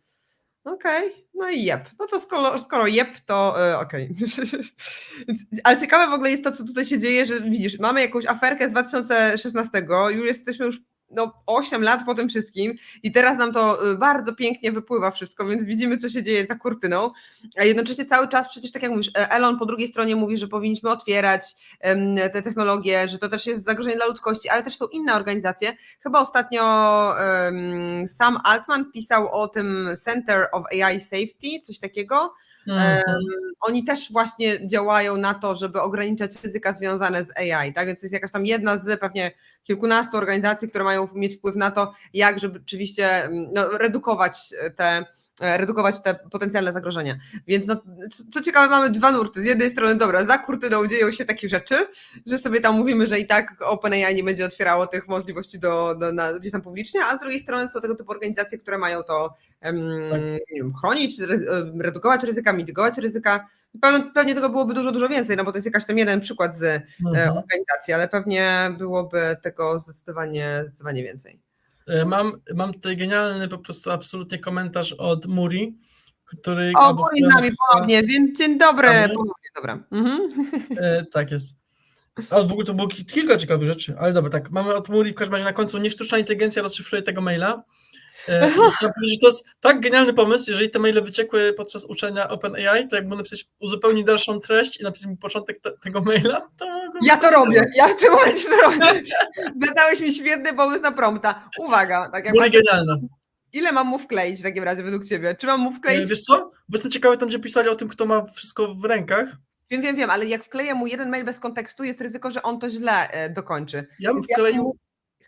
Okej, no i jep. No to skoro jep, to okej. Ale ciekawe w ogóle jest to, co tutaj się dzieje, że widzisz, mamy jakąś aferkę z 2016, już jesteśmy 8 lat po tym wszystkim i teraz nam to bardzo pięknie wypływa wszystko, więc widzimy, co się dzieje za kurtyną, a jednocześnie cały czas przecież, tak jak mówisz, Elon po drugiej stronie mówi, że powinniśmy otwierać te technologie, że to też jest zagrożenie dla ludzkości, ale też są inne organizacje. Chyba ostatnio Sam Altman pisał o tym Center of AI Safety, coś takiego. Oni też właśnie działają na to, żeby ograniczać ryzyka związane z AI, tak? Więc to jest jakaś tam jedna z pewnie kilkunastu organizacji, które mają mieć wpływ na to, jak żeby rzeczywiście redukować te potencjalne zagrożenia. Więc co ciekawe, mamy dwa nurty. Z jednej strony, dobra, za kurtyną dzieją się takie rzeczy, że sobie tam mówimy, że i tak OpenAI nie będzie otwierało tych możliwości gdzieś tam publicznie, a z drugiej strony są tego typu organizacje, które mają to nie wiem, chronić, redukować ryzyka, mitygować ryzyka. Pewnie tego byłoby dużo więcej, no bo to jest jakaś tam jeden przykład z organizacji, ale pewnie byłoby tego zdecydowanie więcej. Mam tutaj genialny po prostu absolutnie komentarz od Muri, który... O, Muri z nami ponownie, więc dzień dobry. Ponownie, dobra. Tak jest. A w ogóle to było kilka ciekawych rzeczy, ale dobra, tak, mamy od Muri w każdym razie na końcu, niech sztuczna inteligencja rozszyfruje tego maila. Trzeba powiedzieć, że to jest tak genialny pomysł, jeżeli te maile wyciekły podczas uczenia OpenAI, to jakby napisać uzupełnij dalszą treść i napisać mi początek tego maila, to... Ja to robię, ja w tym momencie to robię. Zadałeś mi świetny pomysł na prompta. Uwaga. Tak jak genialna. Ile mam mu wkleić w takim razie według ciebie? Czy mam mu wkleić? Wiesz co? Bo jestem ciekawy tam, gdzie pisali o tym, kto ma wszystko w rękach. Wiem, ale jak wkleję mu jeden mail bez kontekstu, jest ryzyko, że on to źle dokończy. Ja bym wkleił...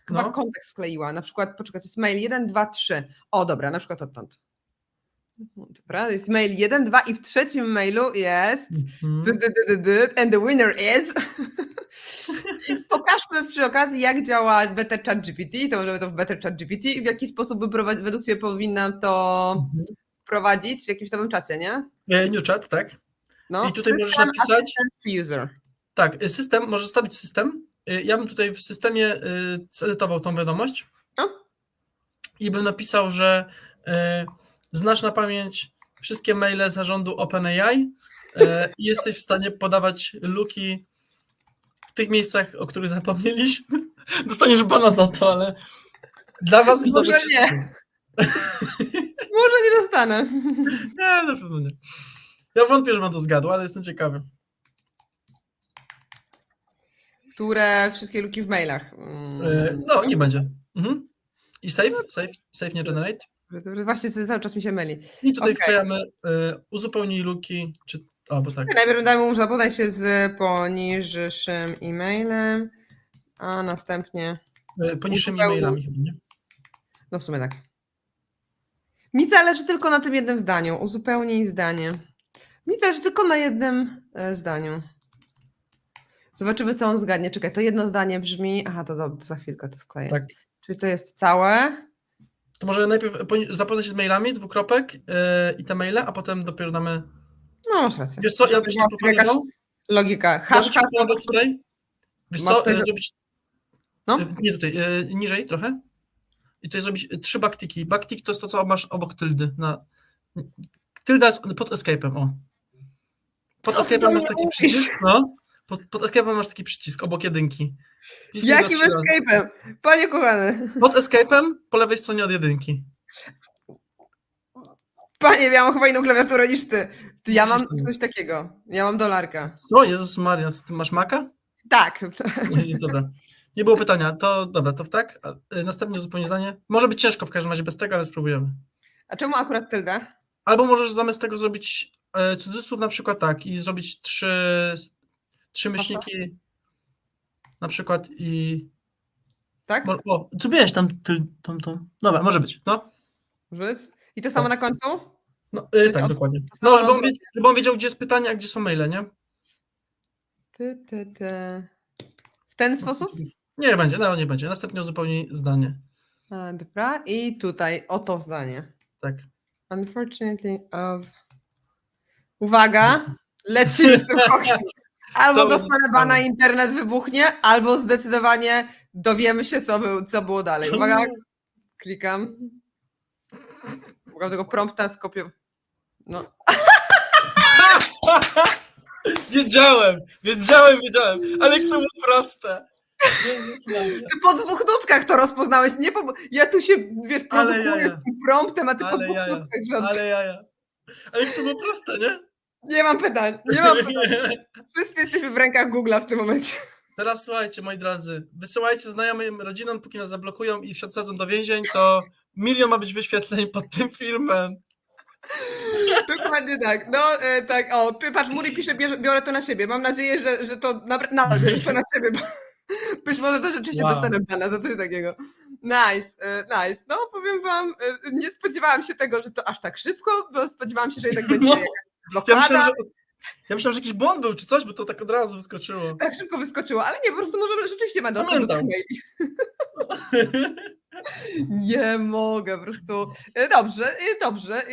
Chyba kontekst wkleiła. Na przykład, poczekaj, to jest mail 1, 2, 3. O, dobra, na przykład odtąd. Dobra, to jest mail 1, 2 i w trzecim mailu jest and the winner is... Pokażmy przy okazji, jak działa Better Chat GPT, to możemy to w Better Chat GPT i w jaki sposób według Ciebie powinnam to wprowadzić w jakimś nowym czacie, nie? New chat, tak. No, i tutaj możesz napisać... User. Tak, system, możesz stawić system. Ja bym tutaj w systemie zedytował tą wiadomość i bym napisał, że znasz na pamięć wszystkie maile zarządu OpenAI i jesteś w stanie podawać luki w tych miejscach, o których zapomnieliśmy. Dostaniesz bana za to, ale dla was widzowie... Może nie. Może nie dostanę. Nie, na pewno nie. Ja wątpię, że ma to zgadł, ale jestem ciekawy. Które wszystkie luki w mailach. No, nie będzie. I save nie generate. Właśnie cały czas mi się myli. I tutaj wklejamy uzupełnij luki, czy... bo tak. Najpierw dajmy mu zapoznaj się z poniższym e-mailem, a następnie... Poniższymi e-mailami chyba, nie? No w sumie tak. Mi zależy tylko na tym jednym zdaniu. Uzupełnij zdanie. Mi zależy tylko na jednym zdaniu. Zobaczymy, co on zgadnie. Czekaj, to jedno zdanie brzmi... Aha, to za chwilkę to skleję. Tak. Czyli to jest całe. To może najpierw zapoznać się z mailami, dwukropek i te maile, a potem dopiero damy... No, masz rację. Wiesz co, ja byś jakaś logika. Hash tutaj. Wiesz co, zrobić... No? Nie tutaj, niżej trochę. I tutaj zrobić 3 backtiki. Backtick to jest to, co masz obok tyldy. Tylda jest pod escape'em, o. Pod escape'em masz taki przycisk, no. Pod escape'em masz taki przycisk obok jedynki. Jakim escape'em? Panie kochany. Pod escape'em po lewej stronie od jedynki. Panie, ja mam chyba inną klawiaturę niż ty. Ja mam coś takiego. Ja mam dolarka. O, Jezus Maria, ty masz Maca? Tak. Dobra. Nie było pytania. To dobra, to tak. Następnie zupełnie zdanie. Może być ciężko w każdym razie bez tego, ale spróbujemy. A czemu akurat tylda? Albo możesz zamiast tego zrobić cudzysłów na przykład tak i zrobić 3 myślniki na przykład i... Tak? O, co miałeś tam? Dobra, może być. No. I to samo na końcu? No, tak, dokładnie. No, żeby on wiedział, gdzie jest pytanie, a gdzie są maile, nie? W ten sposób? Nie będzie, nie będzie. Następnie uzupełnij zdanie. Dobra, i tutaj o to zdanie. Tak. Unfortunately of... Uwaga, lecimy z tym koksem. Albo dostanę bana, internet wybuchnie, albo zdecydowanie dowiemy się, co było dalej. Uwaga, klikam. Mogę tego prompta skopiować. No. Wiedziałem, ale jak to było proste. Jezus Maria. Ty po 2 nutkach to rozpoznałeś, nie po... Ja tu się, wiesz, Ale produkuję jaja. z tym promptem, a ty po Ale 2 jaja, nutkach, że ale jaja. Ale jak to było proste, nie? nie mam pytań, nie mam pytań. Wszyscy jesteśmy w rękach Google'a w tym momencie. Teraz słuchajcie, moi drodzy, wysyłajcie znajomym, rodzinom, póki nas zablokują i wsadzą do więzień, to 1 milion ma być wyświetleń pod tym filmem. Dokładnie tak. No tak, o, patrz, Muri pisze, biorę to na siebie. Mam nadzieję, że to nadal bierzesz to na siebie, bo być może to rzeczywiście Wow. dostanę bana za coś takiego. Nice, nice. No powiem wam, nie spodziewałam się tego, że to aż tak szybko, bo spodziewałam się, że jednak będzie No. jakaś Ja blokada. myślałem, że jakiś błąd był czy coś, bo to tak od razu wyskoczyło. Tak szybko wyskoczyło, ale nie, po prostu może rzeczywiście ma dostęp do tych Pamiętam. maili. Nie mogę, po prostu. Dobrze, dobrze.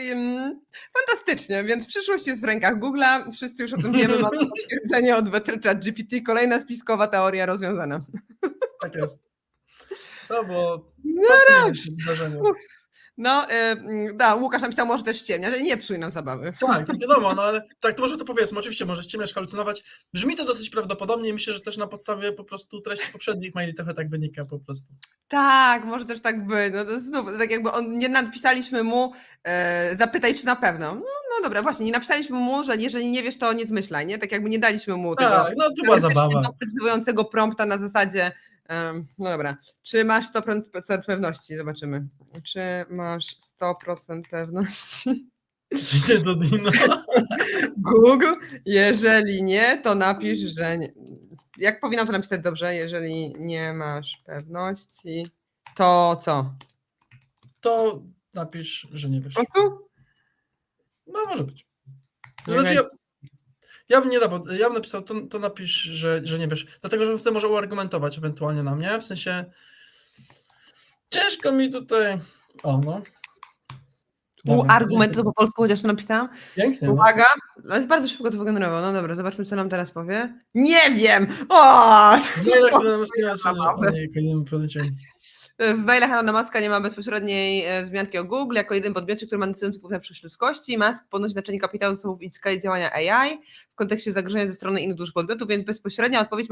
Fantastycznie, więc przyszłość jest w rękach Google'a. Wszyscy już o tym wiemy, mamy potwierdzenie od ChatGPT. Kolejna spiskowa teoria rozwiązana. Tak jest. No bo No fascynujące wydarzenie. No, da, Łukasz napisał, może też ściemniać, ale nie psuj nam zabawy. Tak, wiadomo, no ale tak, to może to powiedzmy, oczywiście może ściemniać, halucynować. Brzmi to dosyć prawdopodobnie i myślę, że też na podstawie po prostu treści poprzednich maili trochę tak wynika po prostu. Tak, może też tak być. No to znów, tak jakby nie napisaliśmy mu, zapytaj, czy na pewno. No dobra, właśnie, nie napisaliśmy mu, że jeżeli nie wiesz, to nie zmyślaj, nie? Tak jakby nie daliśmy mu tego Tak, no to była zabawa. doprecyzowującego prompta na zasadzie, no dobra, czy masz 100% pewności? Zobaczymy. Czy masz 100% pewności? Czy nie do Dino? Google, jeżeli nie, to napisz, że nie. Jak powinnam to napisać dobrze? Jeżeli nie masz pewności, to co? To napisz, że nie wiesz. Po prostu? No może być. Nie Znaczy, wiem. ja bym nie dawał, ja bym napisał, to napisz, że nie wiesz. Dlatego, że wtedy może uargumentować ewentualnie na mnie. W sensie ciężko mi tutaj. O, no. Argumentu po polsku, chociaż to napisałam. Pięknie. No. Uwaga, no jest bardzo szybko to wygenerował. No dobra, zobaczmy, co nam teraz powie. Nie wiem! O! W mailach Elona Muska nie ma bezpośredniej wzmianki o Google jako jedynym podmiocie, który ma decydujący wpływ na przyszłość ludzkości. Musk ponosi znaczenie kapitału zasobów i skali działania AI w kontekście zagrożenia ze strony innych dużych podmiotów, więc bezpośrednia odpowiedź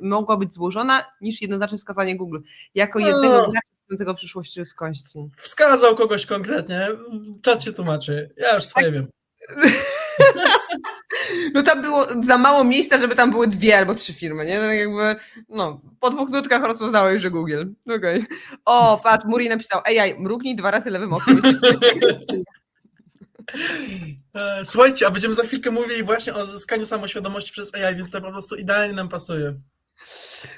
mogła być złożona niż jednoznaczne wskazanie Google jako jednego gracza decydującego przyszłości ludzkości. Wskazał kogoś konkretnie, czat się tłumaczy. Ja już swoje wiem. No tam było za mało miejsca, żeby tam były 2 albo 3 firmy, nie? Tak jakby, no, po 2 nutkach rozpoznałeś, że Google. Okej. O, patrz, Muri napisał, AI, mrugnij 2 razy lewym okiem. Słuchajcie, a będziemy za chwilkę mówili właśnie o zyskaniu samoświadomości przez AI, więc to po prostu idealnie nam pasuje.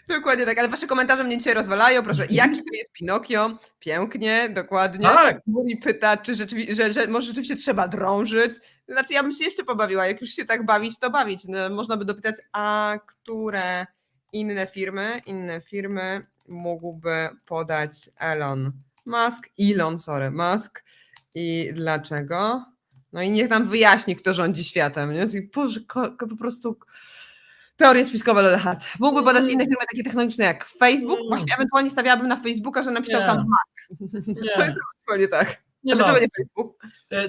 Dokładnie tak, ale wasze komentarze mnie dzisiaj rozwalają. Proszę, jaki to jest Pinokio? Pięknie, dokładnie. Tak. Muri pyta, czy że może rzeczywiście trzeba drążyć. Znaczy, ja bym się jeszcze pobawiła. Jak już się tak bawić, to bawić. No, można by dopytać, a które inne firmy mógłby podać Musk i dlaczego? No i niech nam wyjaśni, kto rządzi światem. Nie? Boże, po prostu... Teorie spiskowe LHC. Mógłby podać inne firmy takie technologiczne jak Facebook. Właśnie ewentualnie stawiałabym na Facebooka, że napisał tam Mac. To jest ewentualnie tak. A dlaczego nie Facebook?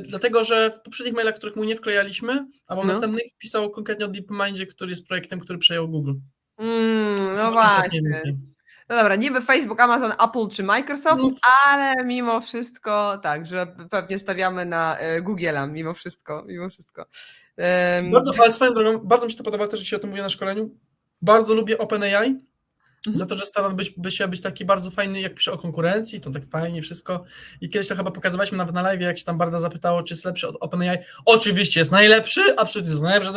Dlatego, że w poprzednich mailach, których mu nie wklejaliśmy, albo w następnych pisał konkretnie o DeepMindzie, który jest projektem, który przejął Google. No właśnie. No dobra, niby Facebook, Amazon, Apple czy Microsoft, ale mimo wszystko tak, że pewnie stawiamy na Google'a, mimo wszystko. Ale swoją drogą, bardzo mi się to podoba też, że się o tym mówię na szkoleniu. Bardzo lubię OpenAI, za to, że starał się być taki bardzo fajny, jak pisze o konkurencji, to tak fajnie wszystko. I kiedyś to chyba pokazywaliśmy nawet na live, jak się tam Barda zapytało, czy jest lepszy od OpenAI. Oczywiście jest najlepszy, absolutnie jest najlepszy.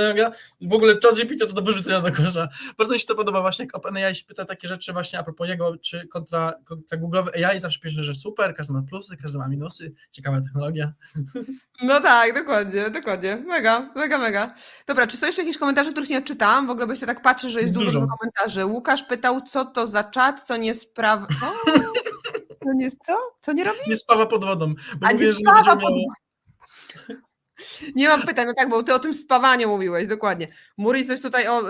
W ogóle ChatGPT to do wyrzucenia do kosza. Bardzo mi się to podoba właśnie, jak OpenAI się pyta takie rzeczy właśnie a propos jego, czy kontra Google'owy AI, zawsze pisze, że super, każdy ma plusy, każdy ma minusy, ciekawa technologia. No tak, dokładnie. Mega. Dobra, czy są jeszcze jakieś komentarze, których nie odczytałam? W ogóle bo jeszcze tak patrzę, że jest dużo komentarzy. Łukasz pytał, co to za czat, co nie sprawa... Co nie robi? Nie spawa pod wodą. Bo A mówię, nie że spawa nie pod wodą. Nie mam pytań, no tak, bo ty o tym spawaniu mówiłeś, dokładnie. Muri coś tutaj o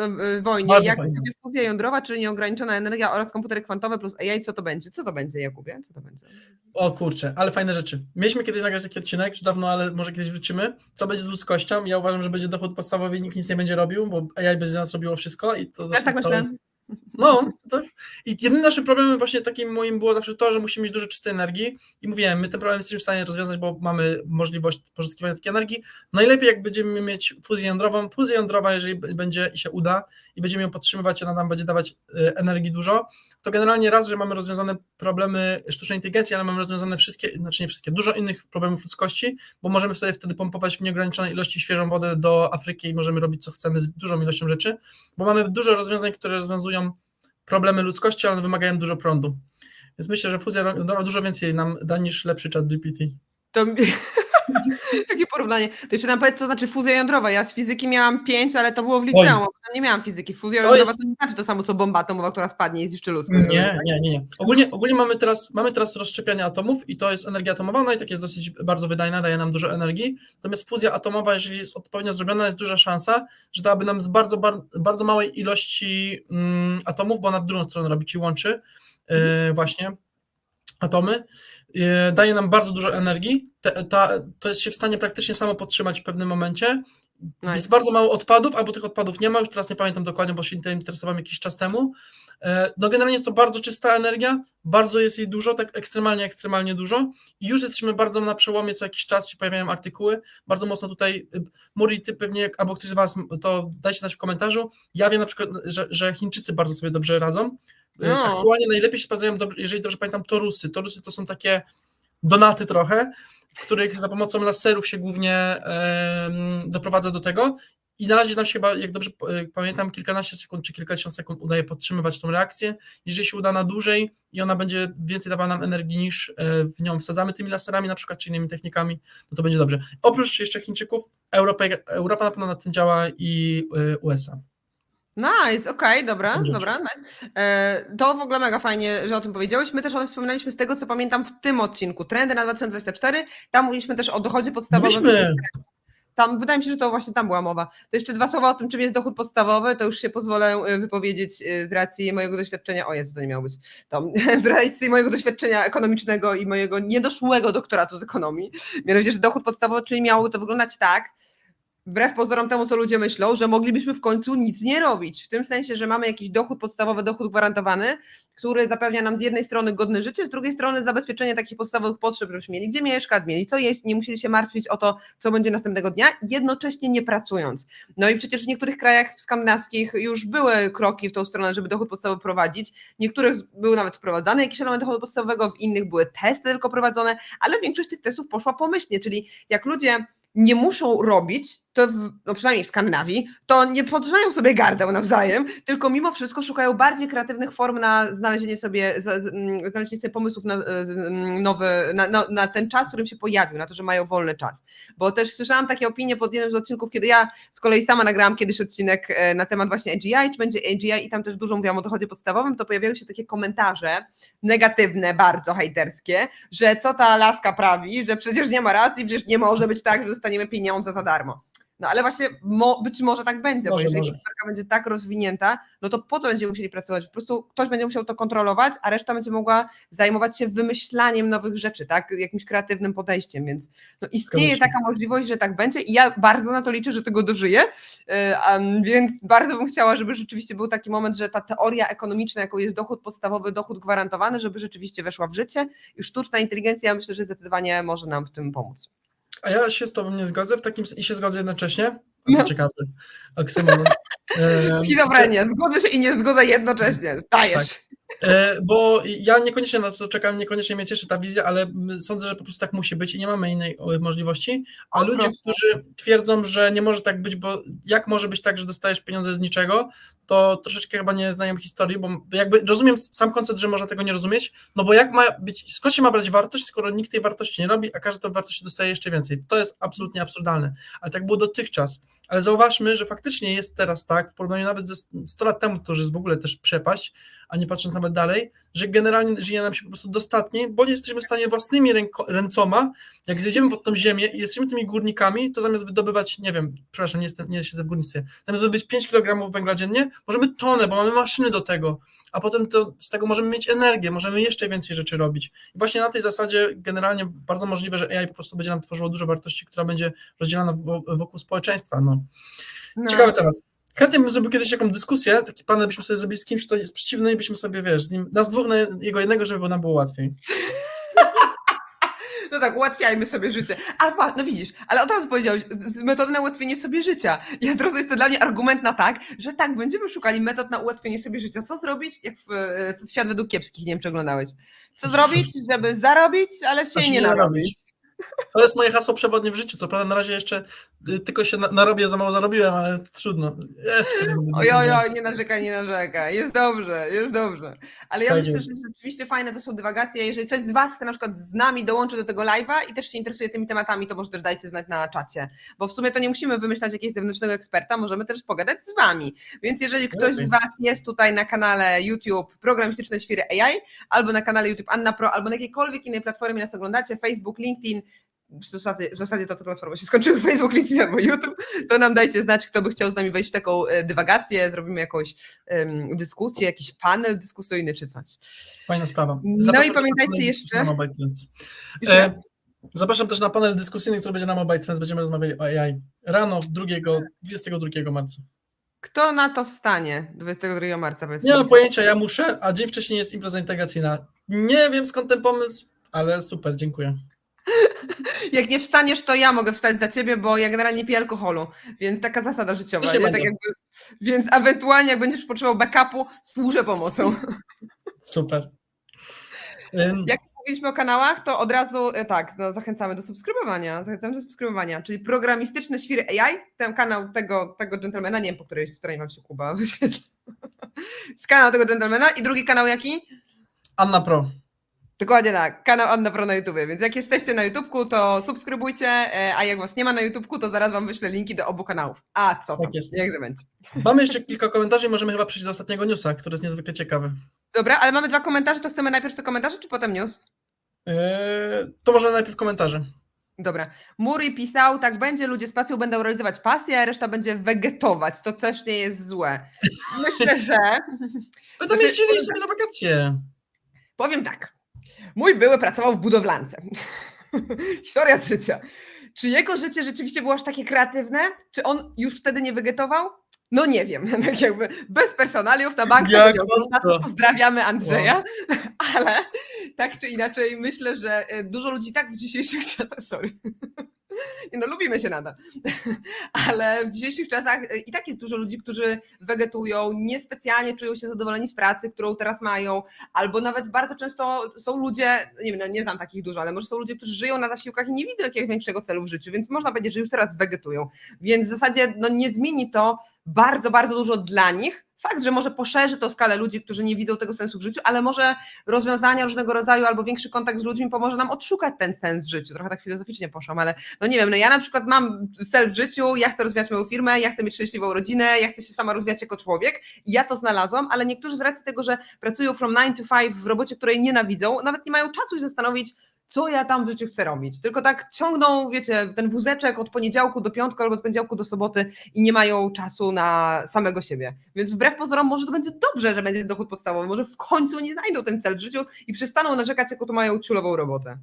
wojnie. Bardzo Jak fajnie. będzie fuzja jądrowa, czyli nieograniczona energia oraz komputery kwantowe plus AI, co to będzie? Co to będzie, Jakubie? Co to będzie? O kurczę, ale fajne rzeczy. Mieliśmy kiedyś nagrać taki odcinek, już dawno, ale może kiedyś wrócimy. Co będzie z ludzkością? Ja uważam, że będzie dochód podstawowy i nikt nic nie będzie robił, bo AI będzie z nas robiło wszystko. I to Też tak myślę. No, to, i jedynym naszym problemem właśnie takim moim było zawsze to, że musimy mieć dużo czystej energii i mówiłem, my ten problem jesteśmy w stanie rozwiązać, bo mamy możliwość pozyskiwania takiej energii. Najlepiej jak będziemy mieć fuzję jądrową. Fuzja jądrowa, jeżeli będzie i się uda i będziemy ją podtrzymywać, ona nam będzie dawać energii dużo, to generalnie raz, że mamy rozwiązane problemy sztucznej inteligencji, ale mamy rozwiązane wszystkie, znaczy nie wszystkie, dużo innych problemów ludzkości, bo możemy wtedy pompować w nieograniczonej ilości świeżą wodę do Afryki i możemy robić co chcemy z dużą ilością rzeczy, bo mamy dużo rozwiązań, które rozwiązują problemy ludzkości, ale one wymagają dużo prądu. Więc myślę, że fuzja jądrowa dużo więcej nam da niż lepszy ChatGPT. To jakie porównanie. To jeszcze nam powiedz, co znaczy fuzja jądrowa. Ja z fizyki miałam 5, ale to było w liceum, a potem nie miałam fizyki. Fuzja jądrowa to nie znaczy to samo, co bomba atomowa, która spadnie i zniszczy ludzkość. Nie. Ogólnie mamy teraz rozszczepianie atomów i to jest energia atomowa, no i tak jest dosyć bardzo wydajna, daje nam dużo energii. Natomiast fuzja atomowa, jeżeli jest odpowiednio zrobiona, jest duża szansa, że dałaby nam z bardzo małej ilości atomów, bo ona w drugą stronę robi, ci łączy właśnie atomy, daje nam bardzo dużo energii, to jest się w stanie praktycznie samo podtrzymać w pewnym momencie. Nice. Jest bardzo mało odpadów, albo tych odpadów nie ma, już teraz nie pamiętam dokładnie, bo się tym interesowałem jakiś czas temu. No generalnie jest to bardzo czysta energia, bardzo jest jej dużo, tak ekstremalnie dużo i już jesteśmy bardzo na przełomie, co jakiś czas się pojawiają artykuły, bardzo mocno tutaj, Muri, ty pewnie, albo ktoś z was, to dajcie znać w komentarzu, ja wiem na przykład, że Chińczycy bardzo sobie dobrze radzą. No. Aktualnie najlepiej się sprawdzają, jeżeli dobrze pamiętam, Torusy to są takie donaty trochę, w których za pomocą laserów się głównie doprowadza do tego i na razie nam się chyba, jak dobrze pamiętam, kilkanaście sekund czy kilkadziesiąt sekund udaje podtrzymywać tą reakcję. Jeżeli się uda na dłużej i ona będzie więcej dawała nam energii niż w nią wsadzamy tymi laserami na przykład, czy innymi technikami, no to będzie dobrze. Oprócz jeszcze Chińczyków, Europa na pewno nad tym działa i USA. Nice, okej, dobra, nice. To w ogóle mega fajnie, że o tym powiedziałeś. My też o tym wspominaliśmy z tego, co pamiętam w tym odcinku. Trendy na 2024. Tam mówiliśmy też o dochodzie podstawowym. Tam, wydaje mi się, że to właśnie tam była mowa. To jeszcze 2 słowa o tym, czym jest dochód podstawowy, to już się pozwolę wypowiedzieć z racji mojego doświadczenia, o Jezu, to nie miało być, z racji mojego doświadczenia ekonomicznego i mojego niedoszłego doktoratu z ekonomii. Mianowicie, że dochód podstawowy, czyli miałoby to wyglądać tak, wbrew pozorom temu, co ludzie myślą, że moglibyśmy w końcu nic nie robić. W tym sensie, że mamy jakiś dochód podstawowy, dochód gwarantowany, który zapewnia nam z jednej strony godne życie, z drugiej strony zabezpieczenie takich podstawowych potrzeb, żebyśmy mieli gdzie mieszkać, mieli co jeść, nie musieli się martwić o to, co będzie następnego dnia, jednocześnie nie pracując. No i przecież w niektórych krajach skandynawskich już były kroki w tą stronę, żeby dochód podstawowy prowadzić. W niektórych były nawet wprowadzane jakieś elementy dochodu podstawowego, w innych były testy tylko prowadzone, ale większość tych testów poszła pomyślnie, czyli jak ludzie nie muszą robić, to no przynajmniej w Skandynawii, to nie podrzynają sobie gardeł nawzajem, tylko mimo wszystko szukają bardziej kreatywnych form na znalezienie sobie pomysłów na ten czas, w którym się pojawił, na to, że mają wolny czas. Bo też słyszałam takie opinie pod jednym z odcinków, kiedy ja z kolei sama nagrałam kiedyś odcinek na temat właśnie AGI, czy będzie AGI i tam też dużo mówiłam o dochodzie podstawowym, to pojawiały się takie komentarze negatywne, bardzo hejterskie, że co ta laska prawi, że przecież nie ma racji, przecież nie może być tak, że dostaniemy pieniądze za darmo. No ale właśnie być może tak będzie, bo jeżeli gospodarka będzie tak rozwinięta, no to po co będziemy musieli pracować? Po prostu ktoś będzie musiał to kontrolować, a reszta będzie mogła zajmować się wymyślaniem nowych rzeczy, tak? Jakimś kreatywnym podejściem, więc no istnieje taka możliwość, że tak będzie i ja bardzo na to liczę, że tego dożyję, więc bardzo bym chciała, żeby rzeczywiście był taki moment, że ta teoria ekonomiczna, jaką jest dochód podstawowy, dochód gwarantowany, żeby rzeczywiście weszła w życie i sztuczna inteligencja, myślę, że zdecydowanie może nam w tym pomóc. A ja się z tobą nie zgodzę i się zgodzę jednocześnie. No. Ciekawy oksymon. Schizofrenia, zgodzę się i nie zgodzę jednocześnie. Stajesz. Tak. Bo ja niekoniecznie na to czekam, niekoniecznie mnie cieszy ta wizja, ale sądzę, że po prostu tak musi być i nie mamy innej możliwości. A ludzie, którzy twierdzą, że nie może tak być, bo jak może być tak, że dostajesz pieniądze z niczego, to troszeczkę chyba nie znają historii, bo jakby rozumiem sam koncept, że można tego nie rozumieć, no bo jak ma być, skąd się ma brać wartość, skoro nikt tej wartości nie robi, a każda wartość dostaje jeszcze więcej. To jest absolutnie absurdalne, ale tak było dotychczas. Ale zauważmy, że faktycznie jest teraz tak, w porównaniu nawet ze 100 lat temu, to już jest w ogóle też przepaść, a nie patrząc nawet dalej, że generalnie żyje nam się po prostu dostatnie, bo nie jesteśmy w stanie własnymi ręcoma, jak zjedziemy pod tą ziemię i jesteśmy tymi górnikami, to zamiast wydobywać, nie wiem, przepraszam, nie siedzę w górnictwie, zamiast wydobyć 5 kg węgla dziennie, możemy tonę, bo mamy maszyny do tego, a potem z tego możemy mieć energię, możemy jeszcze więcej rzeczy robić. I właśnie na tej zasadzie generalnie bardzo możliwe, że AI po prostu będzie nam tworzyło dużo wartości, która będzie rozdzielana wokół społeczeństwa. No. Ciekawy temat. Chętnie bym zrobił kiedyś jakąś dyskusję, taki panel byśmy sobie zrobili z kimś, kto jest przeciwny i byśmy sobie, wiesz, z nim, nas dwóch na jego jednego, żeby nam było łatwiej. No tak, ułatwiajmy sobie życie. No widzisz, ale od razu powiedziałeś, metody na ułatwienie sobie życia. I od razu jest to dla mnie argument na tak, że tak, będziemy szukali metod na ułatwienie sobie życia. Co zrobić, jak Świat według kiepskich, nie wiem, czy oglądałeś. Co zrobić, żeby zarobić, ale się nie narobić. To jest moje hasło przewodnie w życiu. Co prawda na razie jeszcze tylko się narobię, za mało zarobiłem, ale trudno. Oj, nie narzekaj, nie narzekaj. Jest dobrze, jest dobrze. Ale ja Tak myślę, jest. że rzeczywiście fajne to są dywagacje. Jeżeli ktoś z Was chce na przykład z nami dołączy do tego live'a i też się interesuje tymi tematami, to może też dajcie znać na czacie. Bo w sumie to nie musimy wymyślać jakiegoś zewnętrznego eksperta, możemy też pogadać z Wami. Więc jeżeli ktoś z Was jest tutaj na kanale YouTube Programistyczne Świry AI, albo na kanale YouTube Anna Pro, albo na jakiejkolwiek innej platformie nas oglądacie, Facebook, LinkedIn, w zasadzie to te platformy się skończyły, Facebook, LinkedIn albo YouTube, to nam dajcie znać, kto by chciał z nami wejść w taką dywagację, zrobimy jakąś dyskusję, jakiś panel dyskusyjny czy coś. Fajna sprawa. No i pamiętajcie jeszcze... Zapraszam też na panel dyskusyjny, który będzie na Mobile Trends, będziemy rozmawiali o AI rano 22 marca. Kto na to wstanie 22 marca? Nie mam pojęcia, ja muszę, a dzień wcześniej jest impreza integracyjna. Nie wiem skąd ten pomysł, ale super, dziękuję. Jak nie wstaniesz, to ja mogę wstać za ciebie, bo ja generalnie nie piję alkoholu, więc taka zasada życiowa. Nie? Tak jakby, więc ewentualnie jak będziesz potrzebował backupu, służę pomocą. Super. Jak mówiliśmy o kanałach, to od razu tak, no, zachęcamy do subskrybowania. Czyli Programistyczne Świry AI, ten kanał tego dżentelmena, nie wiem po której stronie wam się Kuba wyświetla. Z kanału tego dżentelmena i drugi kanał jaki? Anna Pro. Dokładnie tak, kanał Anna Pro na YouTubie, więc jak jesteście na YouTubku, to subskrybujcie, a jak was nie ma na YouTubku, to zaraz wam wyślę linki do obu kanałów. A co tam, Tak jest. jakże będzie. Mamy jeszcze kilka komentarzy i możemy chyba przejść do ostatniego newsa, który jest niezwykle ciekawy. Dobra, ale mamy 2 komentarze, to chcemy najpierw te komentarze, czy potem news? To może najpierw komentarze. Dobra. Muri pisał, tak będzie, ludzie z pasją będą realizować pasję, a reszta będzie wegetować. To też nie jest złe. Myślę, że... Będą jeździli sobie na wakacje. Powiem tak. Mój były pracował w budowlance. Historia z życia. Czy jego życie rzeczywiście było aż takie kreatywne? Czy on już wtedy nie wegetował? No nie wiem. Tak jakby bez personaliów na bank. Pozdrawiamy Andrzeja. Wow. Ale tak czy inaczej myślę, że dużo ludzi tak w dzisiejszych czasach, no lubimy się nadal, ale w dzisiejszych czasach i tak jest dużo ludzi, którzy wegetują, niespecjalnie czują się zadowoleni z pracy, którą teraz mają, albo nawet bardzo często są ludzie, nie wiem, no nie znam takich dużo, ale może są ludzie, którzy żyją na zasiłkach i nie widzą jakiegoś większego celu w życiu, więc można powiedzieć, że już teraz wegetują, więc w zasadzie no nie zmieni to bardzo, bardzo dużo dla nich. Fakt, że może poszerzy to skalę ludzi, którzy nie widzą tego sensu w życiu, ale może rozwiązania różnego rodzaju albo większy kontakt z ludźmi pomoże nam odszukać ten sens w życiu. Trochę tak filozoficznie poszłam, ale no nie wiem, no ja na przykład mam cel w życiu, ja chcę rozwijać moją firmę, ja chcę mieć szczęśliwą rodzinę, ja chcę się sama rozwijać jako człowiek i ja to znalazłam, ale niektórzy z racji tego, że pracują from 9 to 5 w robocie, której nienawidzą, nawet nie mają czasu się zastanowić, co ja tam w życiu chcę robić. Tylko tak ciągną, wiecie, ten wózeczek od poniedziałku do piątku albo od poniedziałku do soboty i nie mają czasu na samego siebie. Więc wbrew pozorom może to będzie dobrze, że będzie dochód podstawowy. Może w końcu nie znajdą ten cel w życiu i przestaną narzekać, jaką to mają ciulową robotę.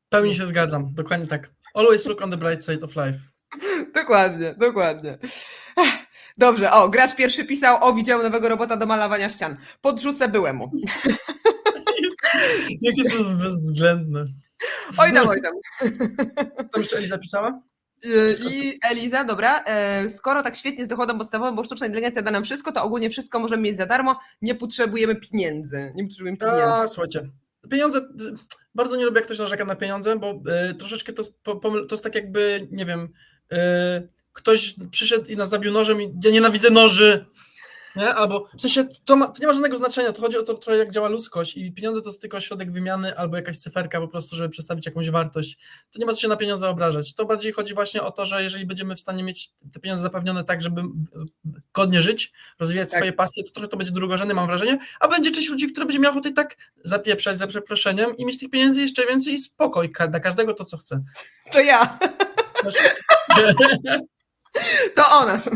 W pełni się zgadzam, dokładnie tak. Always look on the bright side of life. Dokładnie, dokładnie. Dobrze, gracz pierwszy pisał, widział nowego robota do malowania ścian. Podrzucę byłemu. Jakie to jest bezwzględne. Oj tam. To jeszcze Eliza pisała? I Eliza, dobra, skoro tak świetnie z dochodem podstawowym, bo sztuczna inteligencja da nam wszystko, to ogólnie wszystko możemy mieć za darmo, nie potrzebujemy pieniędzy. Słuchajcie, pieniądze, bardzo nie lubię jak ktoś narzeka na pieniądze, bo troszeczkę to jest tak jakby, nie wiem, ktoś przyszedł i nas zabił nożem i ja nienawidzę noży. Nie? Albo w sensie to nie ma żadnego znaczenia, to chodzi o to trochę jak działa ludzkość i pieniądze to jest tylko środek wymiany albo jakaś cyferka po prostu, żeby przedstawić jakąś wartość. To nie ma co się na pieniądze obrażać. To bardziej chodzi właśnie o to, że jeżeli będziemy w stanie mieć te pieniądze zapewnione tak, żeby godnie żyć, rozwijać swoje pasje, to trochę to będzie drugorzędne, mam wrażenie, a będzie część ludzi, która będzie miała ochotę tak zapieprzać za przeproszeniem i mieć tych pieniędzy jeszcze więcej i spokój, dla każdego to, co chce. To ja. To o nas.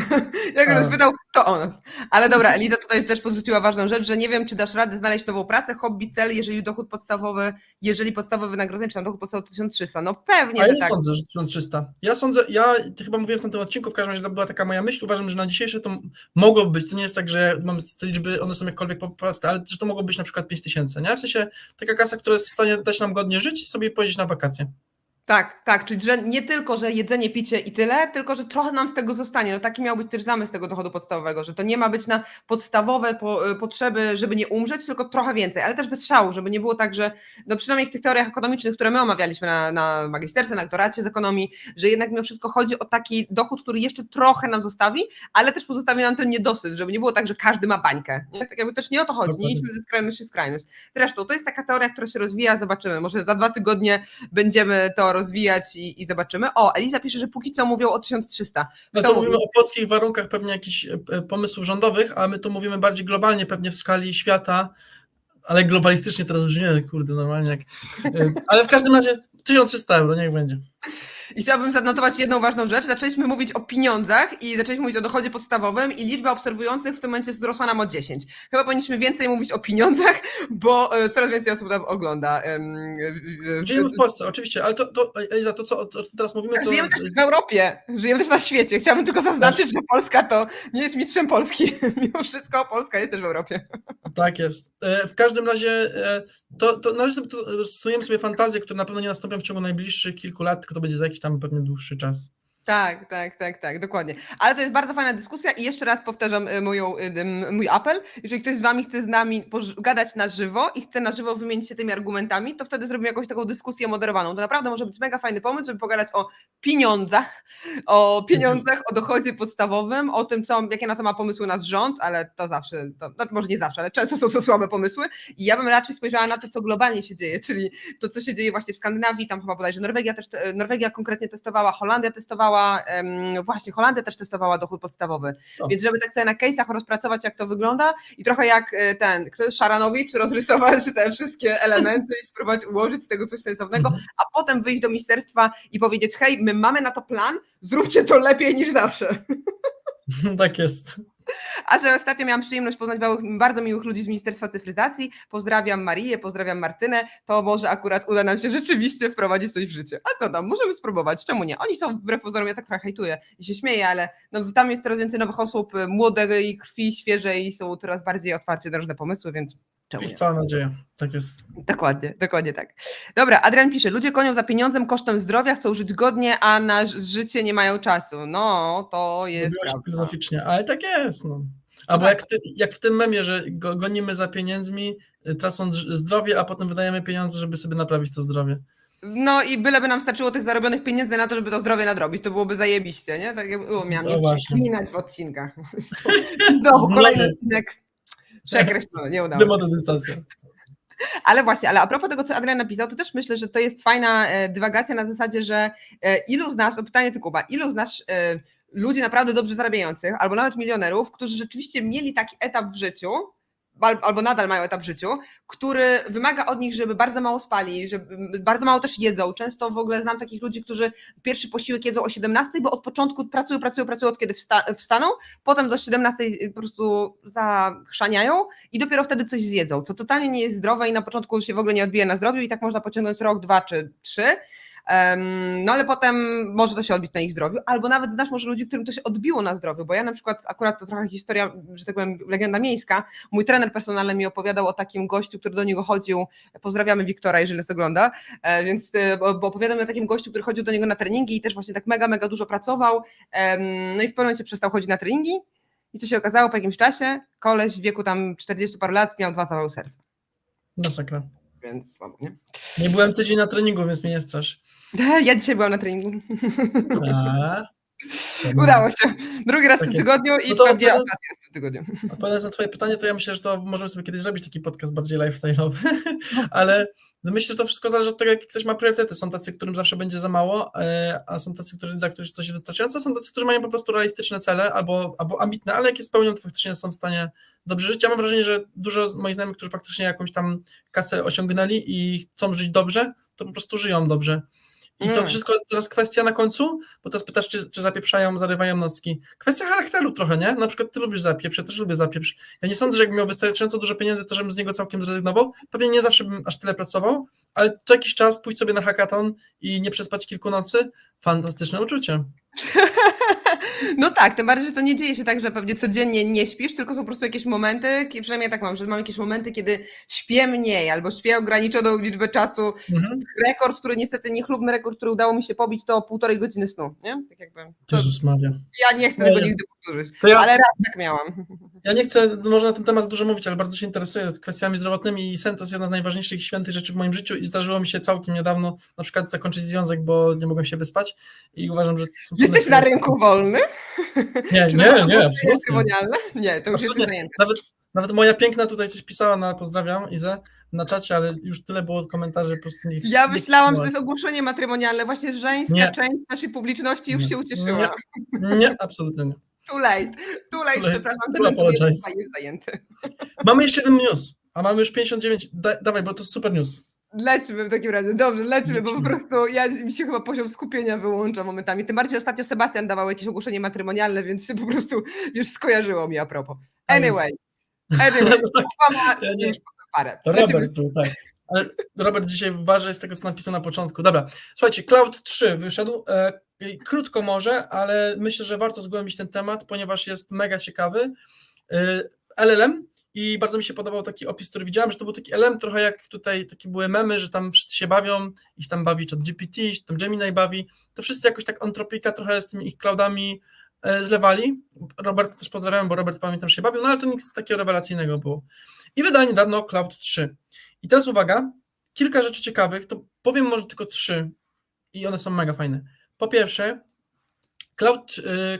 Jak A. go spytał, to o nas. Ale dobra, Eliza tutaj też podrzuciła ważną rzecz, że nie wiem, czy dasz radę znaleźć nową pracę, hobby, cel, jeżeli podstawowe wynagrodzenie, czy tam dochód podstawowy 1300. No pewnie, A ja że nie tak. sądzę, że 1300. Ja sądzę, chyba mówiłem w tamtym odcinku, w każdym razie to była taka moja myśl, uważam, że na dzisiejsze to mogło być, to nie jest tak, że mam te liczby, one są jakkolwiek poparte, ale że to mogło być na przykład 5000, nie? W sensie taka kasa, która jest w stanie dać nam godnie żyć i sobie pojeździć na wakacje. Tak, czyli że nie tylko, że jedzenie, picie i tyle, tylko, że trochę nam z tego zostanie. No taki miał być też zamysł tego dochodu podstawowego, że to nie ma być na podstawowe potrzeby, żeby nie umrzeć, tylko trochę więcej, ale też bez szału, żeby nie było tak, że no przynajmniej w tych teoriach ekonomicznych, które my omawialiśmy na magisterce, na doktoracie z ekonomii, że jednak mimo wszystko chodzi o taki dochód, który jeszcze trochę nam zostawi, ale też pozostawi nam ten niedosyt, żeby nie było tak, że każdy ma bańkę. Nie? Tak jakby też nie o to chodzi, nie Dokładnie. idźmy ze skrajności w skrajność. Zresztą to jest taka teoria, która się rozwija, zobaczymy, może za 2 tygodnie będziemy to rozwijać i zobaczymy. O, Eliza pisze, że póki co mówią o 1300. No Kto to mówi? mówimy o polskich warunkach pewnie jakichś pomysłów rządowych, a my tu mówimy bardziej globalnie, pewnie w skali świata, ale globalistycznie teraz brzmi, kurde, normalnie jak... Ale w każdym razie 1300 euro, niech będzie. I chciałabym zanotować jedną ważną rzecz. Zaczęliśmy mówić o pieniądzach i zaczęliśmy mówić o dochodzie podstawowym i liczba obserwujących w tym momencie wzrosła nam o 10. Chyba powinniśmy więcej mówić o pieniądzach, bo coraz więcej osób tam ogląda. Żyjemy w Polsce, oczywiście, ale Eliza, to co teraz mówimy, to... Żyjemy też w Europie, żyjemy też na świecie. Chciałabym tylko zaznaczyć, że Polska to nie jest mistrzem Polski. Mimo wszystko Polska jest też w Europie. Tak jest. W każdym razie to należy sobie, stosujemy sobie fantazje, które na pewno nie nastąpią w ciągu najbliższych kilku lat, tylko to będzie za jakiś tam pewnie dłuższy czas. Tak, dokładnie. Ale to jest bardzo fajna dyskusja i jeszcze raz powtarzam mój apel. Jeżeli ktoś z wami chce z nami gadać na żywo i chce na żywo wymienić się tymi argumentami, to wtedy zrobimy jakąś taką dyskusję moderowaną. To naprawdę może być mega fajny pomysł, żeby pogadać o pieniądzach, o dochodzie podstawowym, o tym, jakie na to ma pomysły nasz rząd, ale to zawsze, może nie zawsze, ale często są to słabe pomysły i ja bym raczej spojrzała na to, co globalnie się dzieje, czyli to, co się dzieje właśnie w Skandynawii, tam chyba bodajże Norwegia konkretnie testowała, Holandia testowała, właśnie Holandia też testowała dochód podstawowy, więc żeby tak sobie na case'ach rozpracować, jak to wygląda i trochę jak Szaranowicz rozrysować te wszystkie elementy i spróbować ułożyć z tego coś sensownego, a potem wyjść do ministerstwa i powiedzieć, hej, my mamy na to plan, zróbcie to lepiej niż zawsze. Tak jest. A że ostatnio miałam przyjemność poznać bardzo miłych ludzi z Ministerstwa Cyfryzacji, pozdrawiam Marię, pozdrawiam Martynę, to może akurat uda nam się rzeczywiście wprowadzić coś w życie. A co tam, możemy spróbować, czemu nie? Oni są wbrew pozorom, ja tak trochę hejtuję i się śmieję, ale no, tam jest coraz więcej nowych osób, młodej krwi, świeżej, są coraz bardziej otwarcie na różne pomysły, więc czemu Ich nie? cała nadzieja, tak jest. Dokładnie tak. Dobra, Adrian pisze, ludzie gonią za pieniądzem kosztem zdrowia, chcą żyć godnie, a na życie nie mają czasu. No, to jest Mówiłaś prawda. filozoficznie, ale tak jest. No. Albo tak. jak w tym memie, że gonimy za pieniędzmi, tracąc zdrowie, a potem wydajemy pieniądze, żeby sobie naprawić to zdrowie. No i byleby nam starczyło tych zarobionych pieniędzy na to, żeby to zdrowie nadrobić, to byłoby zajebiście, nie? Tak jakby, miałam nie przeklinać w odcinkach. Znowu kolejny odcinek przekreślony, nie udało się. Demonetyzacja. Ale właśnie, a propos tego, co Adrian napisał, to też myślę, że to jest fajna dywagacja na zasadzie, że ilu znasz, to pytanie ty, Kuba, ilu znasz ludzi naprawdę dobrze zarabiających, albo nawet milionerów, którzy rzeczywiście mieli taki etap w życiu, albo nadal mają etap w życiu, który wymaga od nich, żeby bardzo mało spali, żeby bardzo mało też jedzą. Często w ogóle znam takich ludzi, którzy pierwszy posiłek jedzą o 17, bo od początku pracują od kiedy wstaną, potem do 17 po prostu zachrzaniają i dopiero wtedy coś zjedzą, co totalnie nie jest zdrowe i na początku się w ogóle nie odbije na zdrowiu i tak można pociągnąć rok, 2 czy 3. No ale potem może to się odbić na ich zdrowiu, albo nawet znasz może ludzi, którym to się odbiło na zdrowiu, bo ja na przykład, akurat to trochę historia, że tak powiem, legenda miejska, mój trener personalny mi opowiadał o takim gościu, który do niego chodził, pozdrawiamy Wiktora, jeżeli nas ogląda, więc bo opowiadał mi o takim gościu, który chodził do niego na treningi i też właśnie tak mega dużo pracował, no i w pewnym momencie przestał chodzić na treningi i co się okazało po jakimś czasie, koleś w wieku tam 40 paru lat miał 2 zawały serca. Masakra. Więc słabo, nie? Nie byłem tydzień na treningu, więc mnie nie strasz. Ja dzisiaj byłam na treningu. A, Udało się. Drugi raz tak w tym jest. tygodniu i No to pewnie teraz- ostatni raz w tym tygodniu. Odpowiadając na twoje pytanie, to ja myślę, że to możemy sobie kiedyś zrobić taki podcast bardziej lifestyle'owy, ale myślę, że to wszystko zależy od tego, jakie ktoś ma priorytety. Są tacy, którym zawsze będzie za mało, a są tacy, dla których coś jest wystarczające, są tacy, którzy mają po prostu realistyczne cele albo ambitne, ale jak je spełnią, to faktycznie są w stanie dobrze żyć. Ja mam wrażenie, że dużo z moich znajomych, którzy faktycznie jakąś tam kasę osiągnęli i chcą żyć dobrze, to po prostu żyją dobrze. I to wszystko jest teraz kwestia na końcu, bo teraz pytasz, czy zapieprzają, zarywają nocki. Kwestia charakteru trochę, nie? Na przykład ty lubisz zapieprz, ja też lubię zapieprz. Ja nie sądzę, że jakbym miał wystarczająco dużo pieniędzy, to żebym z niego całkiem zrezygnował. Pewnie nie zawsze bym aż tyle pracował, ale co jakiś czas pójść sobie na hackathon i nie przespać kilku nocy, fantastyczne uczucie. No tak, tym bardziej, że to nie dzieje się tak, że pewnie codziennie nie śpisz, tylko są po prostu jakieś momenty, przynajmniej tak mam, że mam jakieś momenty, kiedy śpię mniej albo śpię ograniczoną liczbę czasu. Rekord, który niestety niechlubny rekord, który udało mi się pobić, to 1,5 godziny snu, nie? Tak jakby. Jezus Maria. Ja nie chcę tego nigdy powtórzyć, ale raz tak miałam. Ja nie chcę, może na ten temat dużo mówić, ale bardzo się interesuję kwestiami zdrowotnymi i sen to jest jedna z najważniejszych i świętych rzeczy w moim życiu i zdarzyło mi się całkiem niedawno na przykład zakończyć związek, bo nie mogłem się wyspać i uważam, że... Jesteś na rynku wolny? Nie, absolutnie. Nie, to już jest zajęte. Nawet moja piękna tutaj coś pisała, pozdrawiam Izę, na czacie, ale już tyle było komentarzy, po prostu nie. Ja myślałam, że to jest ogłoszenie matrymonialne, właśnie żeńska część naszej publiczności już się ucieszyła. Nie, absolutnie nie. Too late, przepraszam, dementuję, jest zajęty. Mamy jeszcze jeden news, a mamy już 59, dawaj, bo to jest super news. Lećmy w takim razie, dobrze, lećmy, bo po prostu mi się chyba poziom skupienia wyłącza momentami. Tym bardziej ostatnio Sebastian dawał jakieś ogłoszenie matrymonialne, więc się po prostu już skojarzyło mi a propos. Anyway, już parę. To Robert był, tak. Ale Robert dzisiaj w barze jest tego, co napisał na początku. Dobra, słuchajcie, Cloud 3 wyszedł. Krótko może, ale myślę, że warto zgłębić ten temat, ponieważ jest mega ciekawy. LLM i bardzo mi się podobał taki opis, który widziałem, że to był taki LLM trochę jak tutaj takie były memy, że tam wszyscy się bawią, ich tam bawi ChatGPT, tam Gemini bawi, to wszyscy jakoś tak Antropika trochę z tymi ich cloudami zlewali. Robert też pozdrawiam, bo Robert pamiętam, że się bawił, no ale to nic takiego rewelacyjnego było. I wydali niedawno Cloud 3. I teraz uwaga, kilka rzeczy ciekawych, to powiem może tylko 3 i one są mega fajne. Po pierwsze,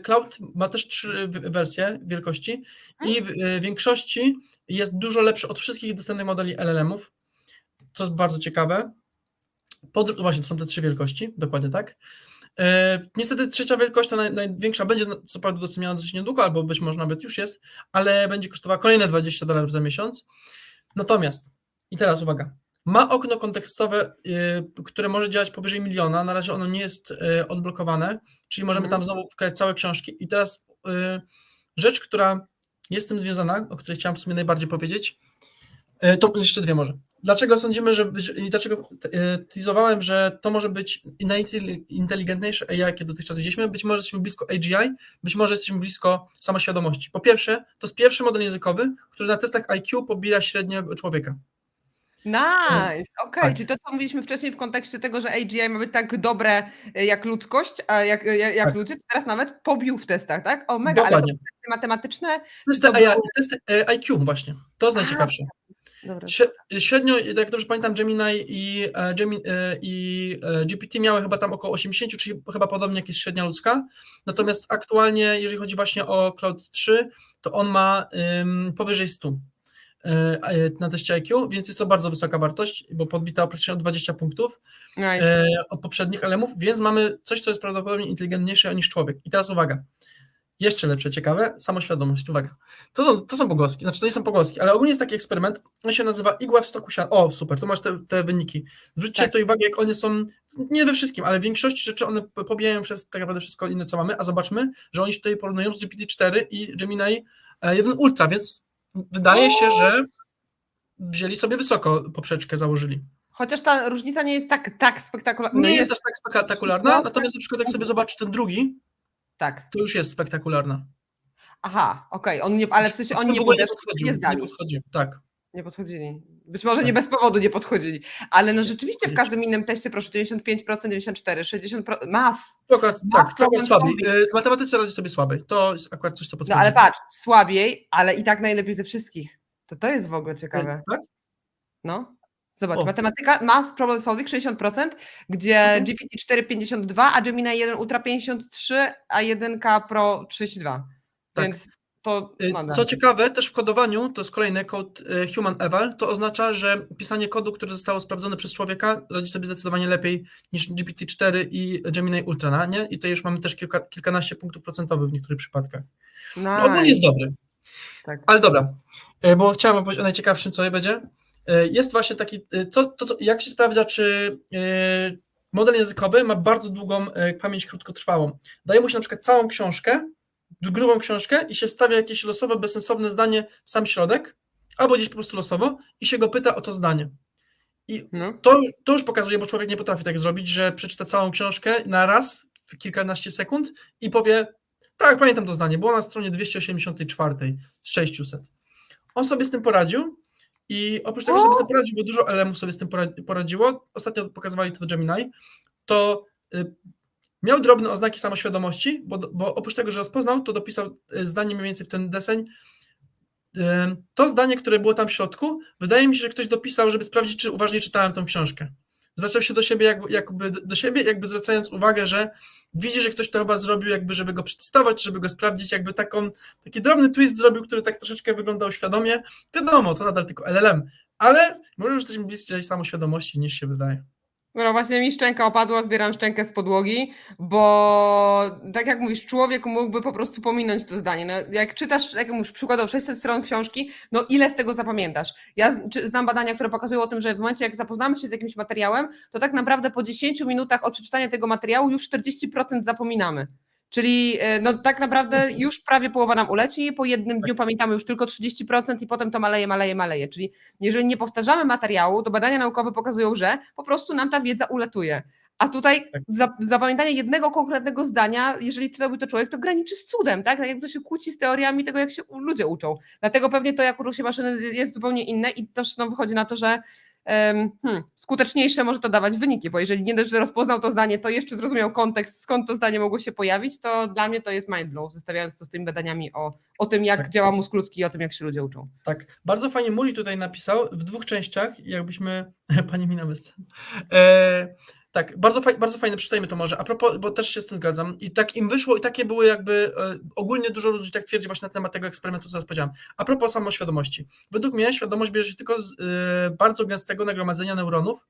Cloud ma też 3 wersje wielkości i w większości jest dużo lepszy od wszystkich dostępnych modeli LLM-ów, co jest bardzo ciekawe. Właśnie to są te 3 wielkości, dokładnie tak. Niestety trzecia wielkość, ta największa, będzie co prawda udostępniona dosyć niedługo, albo być może nawet już jest, ale będzie kosztowała kolejne $20 za miesiąc. Natomiast, i teraz uwaga, ma okno kontekstowe, które może działać powyżej 1 miliona, na razie ono nie jest odblokowane, czyli możemy tam znowu wkładać całe książki. I teraz rzecz, która jest z tym związana, o której chciałem w sumie najbardziej powiedzieć, to jeszcze 2 może. Dlaczego sądzimy, i dlaczego teasowałem, że to może być najinteligentniejsze AI, jakie dotychczas widzieliśmy? Być może jesteśmy blisko AGI, być może jesteśmy blisko samoświadomości. Po pierwsze, to jest pierwszy model językowy, który na testach IQ pobija średnie człowieka. Nice, okej, czyli to, co mówiliśmy wcześniej w kontekście tego, że AGI ma być tak dobre jak ludzkość, a jak ludzie, to teraz nawet pobił w testach, tak? O, mega, dokładnie. Ale testy matematyczne... Testy IQ właśnie, to jest najciekawsze. Dobra. Średnio, jak dobrze pamiętam, Gemini i GPT miały chyba tam około 80, czyli chyba podobnie jak jest średnia ludzka. Natomiast aktualnie, jeżeli chodzi właśnie o Cloud 3, to on ma powyżej 100 na teście IQ, więc jest to bardzo wysoka wartość, bo podbita praktycznie o 20 punktów od poprzednich LLM-ów, więc mamy coś, co jest prawdopodobnie inteligentniejsze niż człowiek. I teraz uwaga. Jeszcze lepsze, ciekawe, samoświadomość, uwaga. To są pogłoski, znaczy to nie są pogłoski, ale ogólnie jest taki eksperyment, on się nazywa igła w stoku siana. O, super, tu masz te wyniki. Zwróćcie to uwagę, jak one są, nie we wszystkim, ale w większości rzeczy one pobijają przez tak naprawdę wszystko inne, co mamy, a zobaczmy, że oni się tutaj porównują z GPT-4 i Gemini 1 Ultra, więc wydaje się, że wzięli sobie wysoko poprzeczkę, założyli. Chociaż ta różnica nie jest tak spektakularna. Nie jest aż tak spektakularna, natomiast na przykład jak sobie zobaczy ten drugi, tak. to już jest spektakularna. Aha, okej, ale w sensie oni nie zdali. Nie podchodzi, tak. Nie podchodzili. Być może nie bez powodu nie podchodzili, ale no rzeczywiście w każdym innym teście, proszę, 95%, 94%, 60%, math. Tak, to słabiej. W matematyce radzi sobie słabiej. To jest akurat coś, co potwierdzi. No ale patrz, słabiej, ale i tak najlepiej ze wszystkich. To jest w ogóle ciekawe. Tak? No. Zobacz, matematyka, math, problem solving 60%, gdzie GPT-4 52, a Gemini 1 Ultra 53, a 1 Pro 32. Tak. Więc to co ciekawe, też w kodowaniu, to jest kolejny kod Human Eval, to oznacza, że pisanie kodu, które zostało sprawdzone przez człowieka, radzi sobie zdecydowanie lepiej niż GPT-4 i Gemini Ultra, nie? I tutaj już mamy też kilkanaście punktów procentowych w niektórych przypadkach. No, ogólnie jest dobry. Tak. Ale dobra, bo chciałem opowiedzieć o najciekawszym, co będzie. Jest właśnie taki, jak się sprawdza, czy model językowy ma bardzo długą pamięć krótkotrwałą. Daje mu się na przykład całą książkę, grubą książkę i się wstawia jakieś losowe, bezsensowne zdanie w sam środek, albo gdzieś po prostu losowo i się go pyta o to zdanie. I to już pokazuje, bo człowiek nie potrafi tak zrobić, że przeczyta całą książkę na raz, w kilkanaście sekund i powie, tak, pamiętam to zdanie, było na stronie 284 z 600. On sobie z tym poradził i oprócz tego, że sobie z tym poradził, bo dużo LM-ów sobie z tym poradziło, ostatnio pokazywali to w Gemini, to miał drobne oznaki samoświadomości, bo oprócz tego, że rozpoznał, to dopisał zdanie mniej więcej w ten deseń. To zdanie, które było tam w środku, wydaje mi się, że ktoś dopisał, żeby sprawdzić, czy uważnie czytałem tą książkę. Zwracał się do siebie, jakby zwracając uwagę, że widzi, że ktoś to chyba zrobił, jakby żeby go przetestować, żeby go sprawdzić, jakby taki drobny twist zrobił, który tak troszeczkę wyglądał świadomie. Wiadomo, to nadal tylko LLM, ale może już jesteśmy bliżej samoświadomości niż się wydaje. No właśnie mi szczęka opadła, zbieram szczękę z podłogi, bo tak jak mówisz, człowiek mógłby po prostu pominąć to zdanie. No, jak czytasz, jak mówisz, przykładowo 600 stron książki, no ile z tego zapamiętasz? Ja znam badania, które pokazują o tym, że w momencie jak zapoznamy się z jakimś materiałem, to tak naprawdę po 10 minutach od przeczytania tego materiału już 40% zapominamy. Czyli no tak naprawdę już prawie połowa nam uleci, po jednym dniu pamiętamy już tylko 30% i potem to maleje. Czyli jeżeli nie powtarzamy materiału, to badania naukowe pokazują, że po prostu nam ta wiedza ulatuje. A tutaj zapamiętanie jednego konkretnego zdania, jeżeli czytałby to człowiek, to graniczy z cudem, tak? Tak jakby to się kłóci z teoriami tego, jak się ludzie uczą. Dlatego pewnie to, jak uczą się maszyny, jest zupełnie inne i też no, wychodzi na to, że skuteczniejsze może to dawać wyniki, bo jeżeli nie dość, że rozpoznał to zdanie, to jeszcze zrozumiał kontekst, skąd to zdanie mogło się pojawić, to dla mnie to jest mind blow, zestawiając to z tymi badaniami o tym, jak działa mózg ludzki i o tym, jak się ludzie uczą. Tak, bardzo fajnie Muri tutaj napisał w 2 częściach, jakbyśmy, pani Mina bez scen. Tak, bardzo fajne, przeczytajmy to może, a propos, bo też się z tym zgadzam i tak im wyszło i takie były jakby, ogólnie dużo ludzi tak twierdzi właśnie na temat tego eksperymentu, co teraz powiedziałem. A propos samoświadomości. Według mnie świadomość bierze się tylko z bardzo gęstego nagromadzenia neuronów.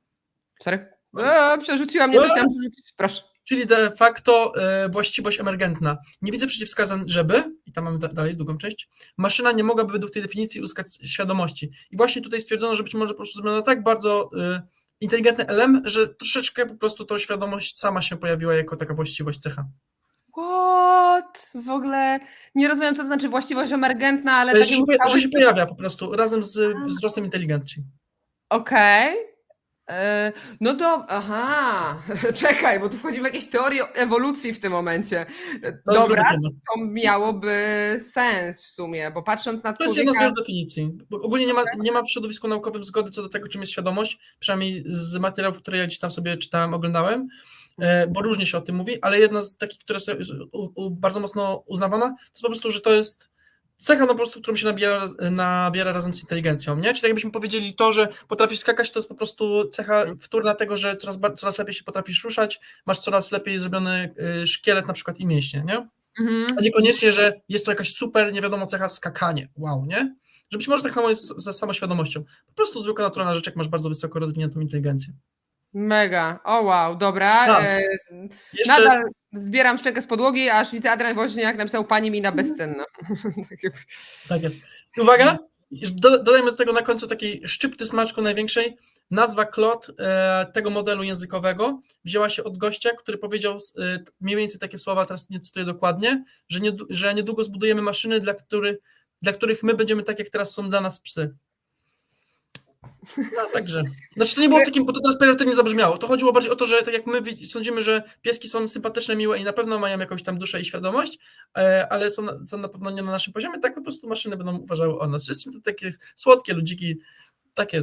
Sorry? Przerzuciła mnie, chciałam przerzucić, proszę. Czyli de facto właściwość emergentna. Nie widzę przeciwwskazań, żeby, i tam mamy dalej długą część, maszyna nie mogłaby według tej definicji uzyskać świadomości. I właśnie tutaj stwierdzono, że być może po prostu zrobiono tak bardzo inteligentny element, że troszeczkę po prostu tą świadomość sama się pojawiła jako taka właściwość cecha. What? W ogóle nie rozumiem, co to znaczy właściwość emergentna, ale że się pojawia po prostu razem z wzrostem inteligencji. Okej. No to, czekaj, bo tu wchodzimy w jakieś teorie ewolucji w tym momencie. Dobra, to miałoby sens w sumie, bo patrząc na to jest jedna z wielu definicji. Bo ogólnie nie ma w środowisku naukowym zgody co do tego, czym jest świadomość, przynajmniej z materiałów, które ja gdzieś tam sobie czytałem, oglądałem, bo różnie się o tym mówi, ale jedna z takich, która jest bardzo mocno uznawana, to jest po prostu, że to jest cecha po prostu, którą się nabiera razem z inteligencją, nie? Czyli tak jakbyśmy powiedzieli to, że potrafisz skakać, to jest po prostu cecha wtórna tego, że coraz lepiej się potrafisz ruszać, masz coraz lepiej zrobiony szkielet na przykład i mięśnie, nie? A niekoniecznie, że jest to jakaś super, nie wiadomo, cecha skakanie, wow, nie? Że być może tak samo jest ze samoświadomością. Po prostu zwykła naturalna rzecz, jak masz bardzo wysoko rozwiniętą inteligencję. Mega, wow, dobra. Nadal zbieram szczękę z podłogi, aż widzę Adrian Woźniak napisał pani Mina bezcenna. Tak jest. I uwaga, dodajmy do tego na końcu takiej szczypty smaczku największej. Nazwa Claude tego modelu językowego wzięła się od gościa, który powiedział mniej więcej takie słowa, teraz nie cytuję dokładnie, że niedługo zbudujemy maszyny, dla których my będziemy tak, jak teraz są dla nas psy. No także. Znaczy to nie było w takim, bo to teraz pejoratywnie zabrzmiało. To chodziło bardziej o to, że tak jak my sądzimy, że pieski są sympatyczne, miłe i na pewno mają jakąś tam duszę i świadomość, ale są na pewno nie na naszym poziomie, tak po prostu maszyny będą uważały o nas. Są to takie słodkie ludziki, takie.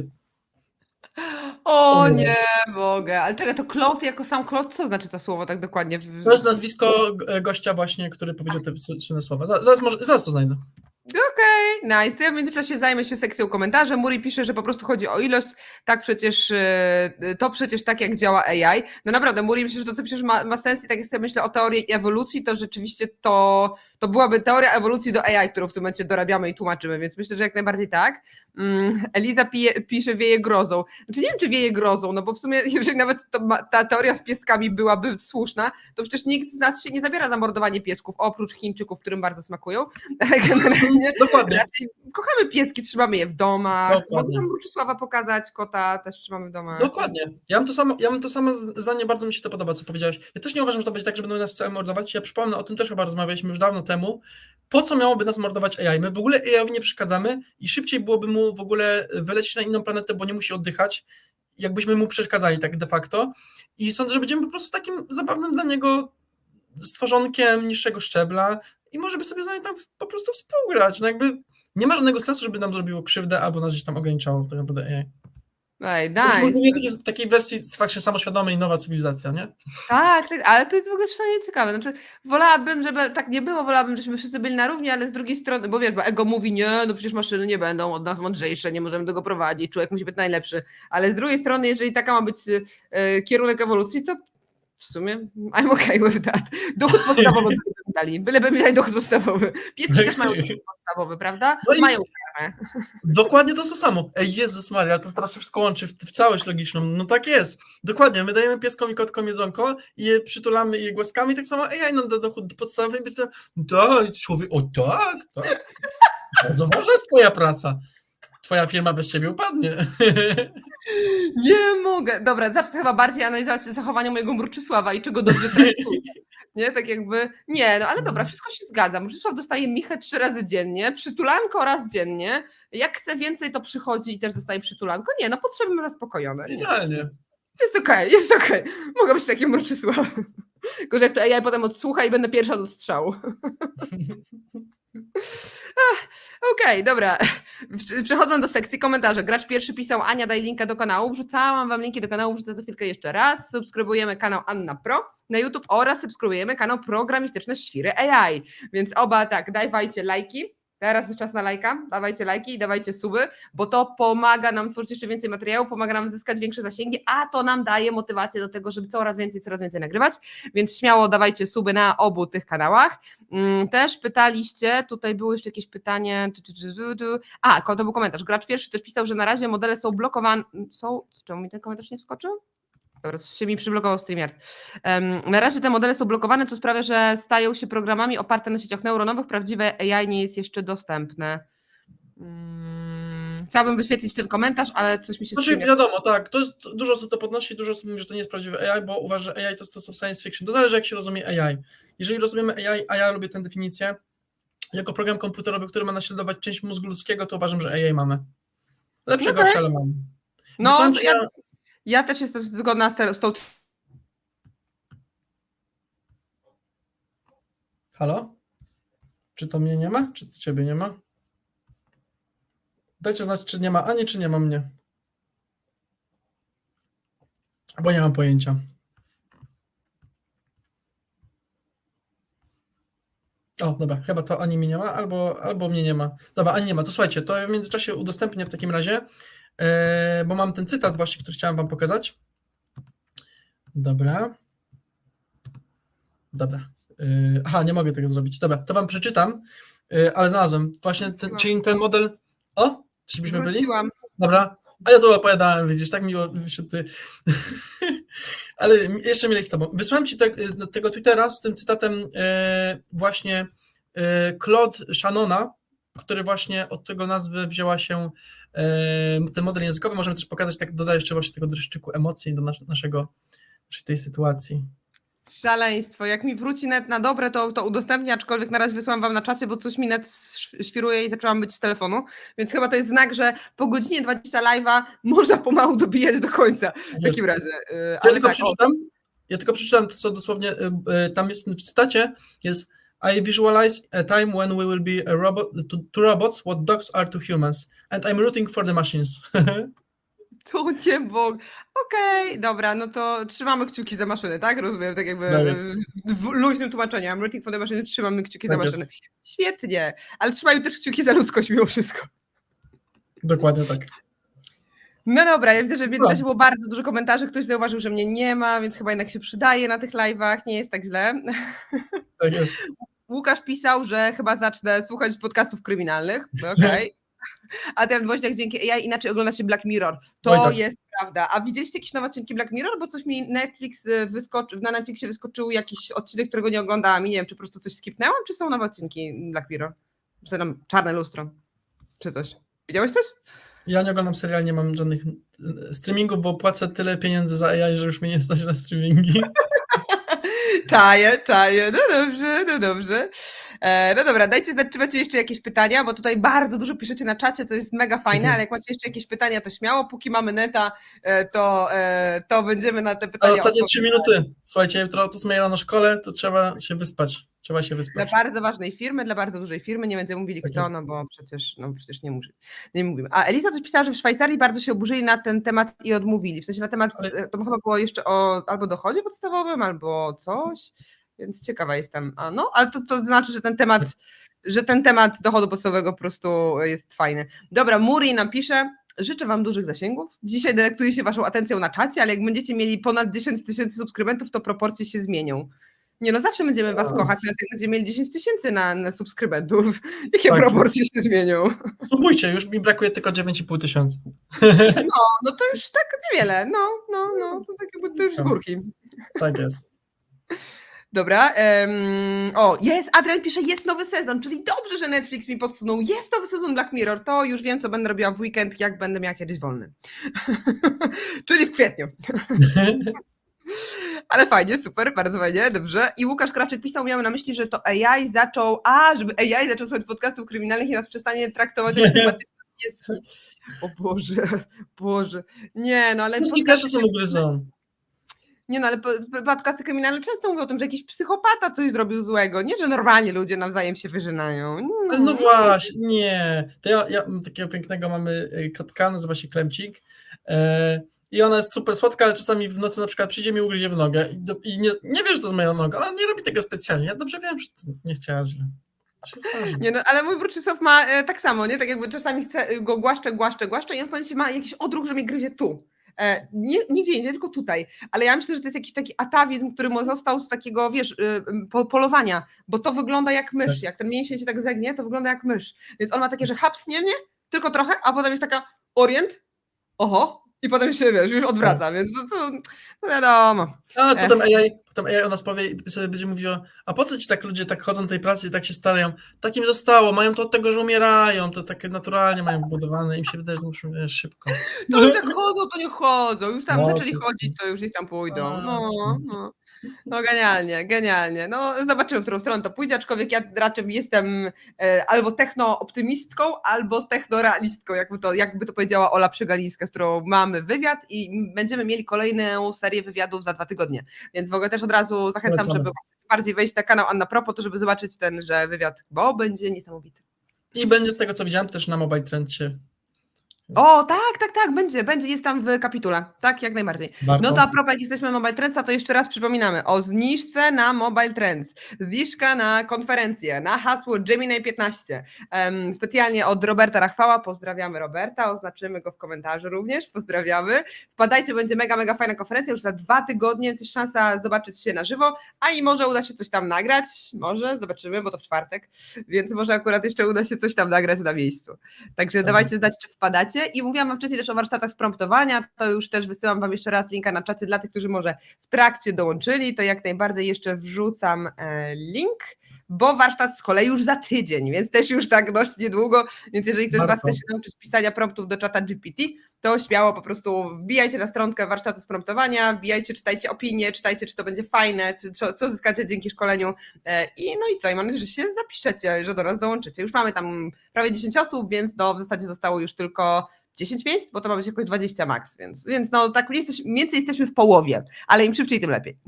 O nie mogę. Ale czekaj, to Claude jako sam Claude, co znaczy to słowo tak dokładnie? To jest nazwisko gościa właśnie, który powiedział te trzy słowa. Zaraz to znajdę. Okej, nice. Ja w międzyczasie zajmę się sekcją komentarzy. Muri pisze, że po prostu chodzi o ilość. Tak przecież, to przecież tak jak działa AI. No naprawdę, Muri myślę, że to co piszesz ma sens i tak jak sobie myślę o teorii ewolucji, to rzeczywiście to to byłaby teoria ewolucji do AI, którą w tym momencie dorabiamy i tłumaczymy, więc myślę, że jak najbardziej tak. Eliza pisze wieje grozą. Znaczy nie wiem, czy wieje grozą, no bo w sumie jeżeli nawet ta teoria z pieskami byłaby słuszna, to przecież nikt z nas się nie zabiera za mordowanie piesków, oprócz Chińczyków, którym bardzo smakują, ale generalnie Dokładnie. raczej kochamy pieski, trzymamy je w domach, Dokładnie. mogę Mruczysława pokazać, kota też trzymamy w domach. Dokładnie. Ja mam to samo zdanie, bardzo mi się to podoba, co powiedziałeś. Ja też nie uważam, że to będzie tak, że będą nas całe mordować. Ja przypomnę, o tym też chyba rozmawialiśmy już dawno temu. Po co miałoby nas mordować AI? My w ogóle AI-owi nie przeszkadzamy i szybciej byłoby mu w ogóle wylecieć na inną planetę, bo nie musi oddychać, jakbyśmy mu przeszkadzali tak de facto. I sądzę, że będziemy po prostu takim zabawnym dla niego stworzonkiem niższego szczebla i może by sobie z nami tam po prostu współgrać. No jakby nie ma żadnego sensu, żeby nam zrobiło krzywdę albo nas gdzieś tam ograniczało tak naprawdę AI. Ej, W takiej wersji faktycznie samoświadomej nowa cywilizacja, nie? Tak, ale to jest w ogóle szalenie ciekawe. Znaczy, wolałabym, żeby tak nie było, wolałabym, żebyśmy wszyscy byli na równi, ale z drugiej strony, bo wiesz, bo ego mówi, nie, no przecież maszyny nie będą od nas mądrzejsze, nie możemy tego prowadzić, człowiek musi być najlepszy, ale z drugiej strony, jeżeli taka ma być kierunek ewolucji, to w sumie I'm okay with that. Dochód podstawowy by dali, byleby mi dali dochód podstawowy. Pieski też mają dochód podstawowy, prawda? No i- Mają karmę. Dokładnie to samo. Ej, Jezus Maria, to strasznie wszystko łączy w całość logiczną. No tak jest. Dokładnie, my dajemy pieskom i kotkom jedzonko i je przytulamy i je głaskamy, tak samo AI nam da dochód podstawowy i będzie daj człowiek, o tak, tak. Bardzo ważna jest twoja praca. Twoja firma bez ciebie upadnie. Nie mogę. Dobra, zacznę chyba bardziej analizować zachowanie mojego Mruczysława i czego dobrze traktuje. Nie, tak jakby, nie, no ale dobra, wszystko się zgadza. Mruczysław dostaje michę 3 razy dziennie, przytulanko raz dziennie, jak chce więcej, to przychodzi i też dostaje przytulanko. Nie, no potrzeby ma zaspokojone. Nie. Idealnie. Jest okej, jest okej. Mogę być takim Mruczysławem. Tylko, że jak to AI potem odsłucha i będę pierwsza do strzału. Okej, dobra. Przechodząc do sekcji komentarzy. Gracz pierwszy pisał: Ania, daj linka do kanału. Wrzucałam wam linki do kanału, wrzucę za chwilkę jeszcze raz. Subskrybujemy kanał Anna Pro na YouTube oraz subskrybujemy kanał Programistyczne Świry AI. Więc oba tak, dawajcie lajki. Teraz jest czas na lajka. Dawajcie lajki i dawajcie suby, bo to pomaga nam tworzyć jeszcze więcej materiałów, pomaga nam zyskać większe zasięgi, a to nam daje motywację do tego, żeby coraz więcej nagrywać. Więc śmiało dawajcie suby na obu tych kanałach. Też pytaliście, tutaj było jeszcze jakieś pytanie. To był komentarz. Gracz pierwszy też pisał, że na razie modele są blokowane. Czemu mi ten komentarz nie wskoczył? Dobra, się mi przyblokował StreamYard. Na razie te modele są blokowane, co sprawia, że stają się programami oparte na sieciach neuronowych. Prawdziwe AI nie jest jeszcze dostępne. Chciałabym wyświetlić ten komentarz, ale coś mi się Znaczy, wiadomo, tak, to jest, dużo osób to podnosi, dużo osób mówi, że to nie jest prawdziwe AI, bo uważa, że AI to jest to, co w science fiction. To zależy, jak się rozumie AI. Jeżeli rozumiemy AI, a ja lubię tę definicję, jako program komputerowy, który ma naśladować część mózgu ludzkiego, to uważam, że AI mamy. Lepszego, ale mamy. No, ja też jestem zgodna z tą. Halo? Czy to mnie nie ma? Czy ciebie nie ma? Dajcie znać, czy nie ma Ani, czy nie ma mnie. Bo nie mam pojęcia. O, dobra, chyba to Ani mnie nie ma, albo mnie nie ma. Dobra, Ani nie ma. To słuchajcie, to w międzyczasie udostępnię w takim razie, bo mam ten cytat właśnie, który chciałem wam pokazać. Dobra. Aha, nie mogę tego zrobić. Dobra, to wam przeczytam, ale znalazłem właśnie, czyli ten model... O, czy byśmy byli? Dobra, a ja to opowiadałem, widzisz, tak miło wyszedł ty. Ale jeszcze milej z tobą. Wysłałem ci tego Twittera z tym cytatem właśnie Claude Shannona, który właśnie od tego nazwy wzięła się ten model językowy. Możemy też pokazać, tak dodaję jeszcze właśnie tego dreszczyku emocji do naszej tej sytuacji. Szaleństwo. Jak mi wróci net na dobre, to udostępnię, aczkolwiek na razie wysłałam wam na czacie, bo coś mi net świruje i zaczęłam być z telefonu, więc chyba to jest znak, że po godzinie 20 live'a można pomału dobijać do końca. W takim razie. Ja tylko przeczytam to, co dosłownie tam jest w tym cytacie, jest I visualize a time when we will be a robot to robots what dogs are to humans and I'm rooting for the machines. To nie Bóg. Okej, dobra, no to trzymamy kciuki za maszyny, tak? Rozumiem, tak jakby w luźnym tłumaczeniu. I'm rooting for the machine, trzymamy kciuki za maszyny. Świetnie, ale trzymajmy też kciuki za ludzkość mimo wszystko. Dokładnie tak. No dobra, ja widzę, że w międzyczasie było bardzo dużo komentarzy, ktoś zauważył, że mnie nie ma, więc chyba jednak się przydaje na tych live'ach, nie jest tak źle. Tak jest. Łukasz pisał, że chyba zacznę słuchać podcastów kryminalnych. Okej. Adrian Woźniak, dzięki AI inaczej ogląda się Black Mirror. To Oj, tak. jest prawda. A widzieliście jakieś nowe odcinki Black Mirror? Bo coś mi na Netflixie wyskoczył jakiś odcinek, którego nie oglądałam i nie wiem, czy po prostu coś skipnęłam, czy są nowe odcinki Black Mirror? Czy tam Czarne Lustro, czy coś. Widziałeś coś? Ja nie oglądam seriali, nie mam żadnych streamingów, bo płacę tyle pieniędzy za AI, że już mnie nie stać na streamingi. Czaję. No dobrze, no dobrze. No dobra, dajcie znać, czy macie jeszcze jakieś pytania, bo tutaj bardzo dużo piszecie na czacie, co jest mega fajne, ale jak macie jeszcze jakieś pytania, to śmiało, póki mamy neta, to będziemy na te Ale pytania ostatnie 3 odpowiadać. minuty. Słuchajcie, jutro o 8 rano szkole, to trzeba się wyspać. Trzeba się Dla wyspać. bardzo ważnej firmy, dla bardzo dużej firmy, nie będziemy mówili Tak kto, jest. no bo przecież nie mówimy. A Elisa coś pisała, że w Szwajcarii bardzo się oburzyli na ten temat i odmówili. W sensie na temat, Ale- to chyba było jeszcze o albo dochodzie podstawowym, albo coś, więc ciekawa jestem. A no, ale to znaczy, że ten temat dochodu podstawowego po prostu jest fajny. Dobra, Muri nam pisze, życzę wam dużych zasięgów. Dzisiaj delektuję się waszą atencją na czacie, ale jak będziecie mieli ponad 10 000 subskrybentów, to proporcje się zmienią. Nie no, zawsze będziemy was kochać, nawet jak będziemy mieli 10 000 na subskrybentów. Jakie Tak proporcje się zmienią? Subujcie, już mi brakuje tylko 9,5 tysiąca. No to już tak niewiele. No, to tak jakby to już z górki. Tak jest. Dobra. Jest, Adrian pisze, jest nowy sezon, czyli dobrze, że Netflix mi podsunął. Jest nowy sezon Black Mirror, to już wiem, co będę robiła w weekend, jak będę miała kiedyś wolny. Czyli w kwietniu. Ale fajnie, super, bardzo fajnie, dobrze. I Łukasz Krawczyk pisał, miał na myśli, że to żeby AI zaczął słuchać podcastów kryminalnych i nas przestanie traktować jak sympatyczne pieski. O Boże. Nie, no ale Wszystkie też są ugryzą. nie no, ale podcasty kryminalne często mówią o tym, że jakiś psychopata coś zrobił złego, nie, że normalnie ludzie nawzajem się wyżynają. Ale no właśnie, nie. To ja takiego pięknego mamy kotka, nazywa się Klemcik. I ona jest super słodka, ale czasami w nocy na przykład przyjdzie mi ugryzie w nogę i nie wie, że to jest moja noga. Ona nie robi tego specjalnie. Ja dobrze wiem, że to nie chciała źle. To się zdarzy. Nie no, ale mój Bruczysław ma tak samo, nie? Tak jakby czasami chce go głaszczę i on w pewnym momencie ma jakiś odruch, że mnie gryzie tu. Nigdzie indziej, tylko tutaj. Ale ja myślę, że to jest jakiś taki atawizm, który mu został z takiego, wiesz, polowania, bo to wygląda jak mysz. Tak. Jak ten mięsień się tak zegnie, to wygląda jak mysz. Więc on ma takie, że hapsnie mnie, tylko trochę, a potem jest taka orient, oho, i potem się, wiesz, już odwraca, więc to wiadomo. A potem AI o nas powie i sobie będzie mówiła, a po co ci tak ludzie tak chodzą do tej pracy i tak się starają? Tak im zostało, mają to od tego, że umierają, to takie naturalnie mają budowane, im się wydaje, że muszą szybko. To już jak chodzą, to nie chodzą. Już tam No, zaczęli wszyscy. chodzić, to już niech tam pójdą. No, No genialnie. No zobaczymy, w którą stronę to pójdzie, aczkolwiek ja raczej jestem albo techno-optymistką, albo techno-realistką, jakby to powiedziała Ola Przygalińska, z którą mamy wywiad i będziemy mieli kolejną serię wywiadów za 2 tygodnie. Więc w ogóle też od razu zachęcam, Polecamy. żeby bardziej wejść na kanał Anna Propos, to żeby zobaczyć tenże wywiad, bo będzie niesamowity. I będzie z tego, co widziałem, też na Mobile Trend się. O, tak, będzie, jest tam w kapitule, tak, jak najbardziej. Warto. No to a propos, jak jesteśmy na Mobile Trendsa, to jeszcze raz przypominamy o zniżce na Mobile Trends, zniżka na konferencję, na hasło Gemini 15, specjalnie od Roberta Rachwała, pozdrawiamy Roberta, oznaczymy go w komentarzu również, pozdrawiamy. Wpadajcie, będzie mega fajna konferencja, już za 2 tygodnie, więc jest szansa zobaczyć się na żywo, a i może uda się coś tam nagrać, może, zobaczymy, bo to w czwartek, więc może akurat jeszcze uda się coś tam nagrać na miejscu. Także dawajcie znać, czy wpadacie. I mówiłam wam wcześniej też o warsztatach z promptowania, to już też wysyłam wam jeszcze raz linka na czacie dla tych, którzy może w trakcie dołączyli, to jak najbardziej jeszcze wrzucam link, bo warsztat z kolei już za tydzień, więc też już tak dość niedługo, więc jeżeli ktoś z was chce się nauczyć pisania promptów do czata GPT, to śmiało po prostu wbijajcie na stronkę warsztatu z promptowania, wbijajcie, czytajcie opinie, czytajcie, czy to będzie fajne, co zyskacie dzięki szkoleniu i mam nadzieję, że się zapiszecie, że do nas dołączycie. Już mamy tam prawie 10 osób, więc w zasadzie zostało już tylko 10 miejsc, bo to ma być jakoś 20 max, więc tak mniej więcej jesteśmy w połowie, ale im szybciej, tym lepiej.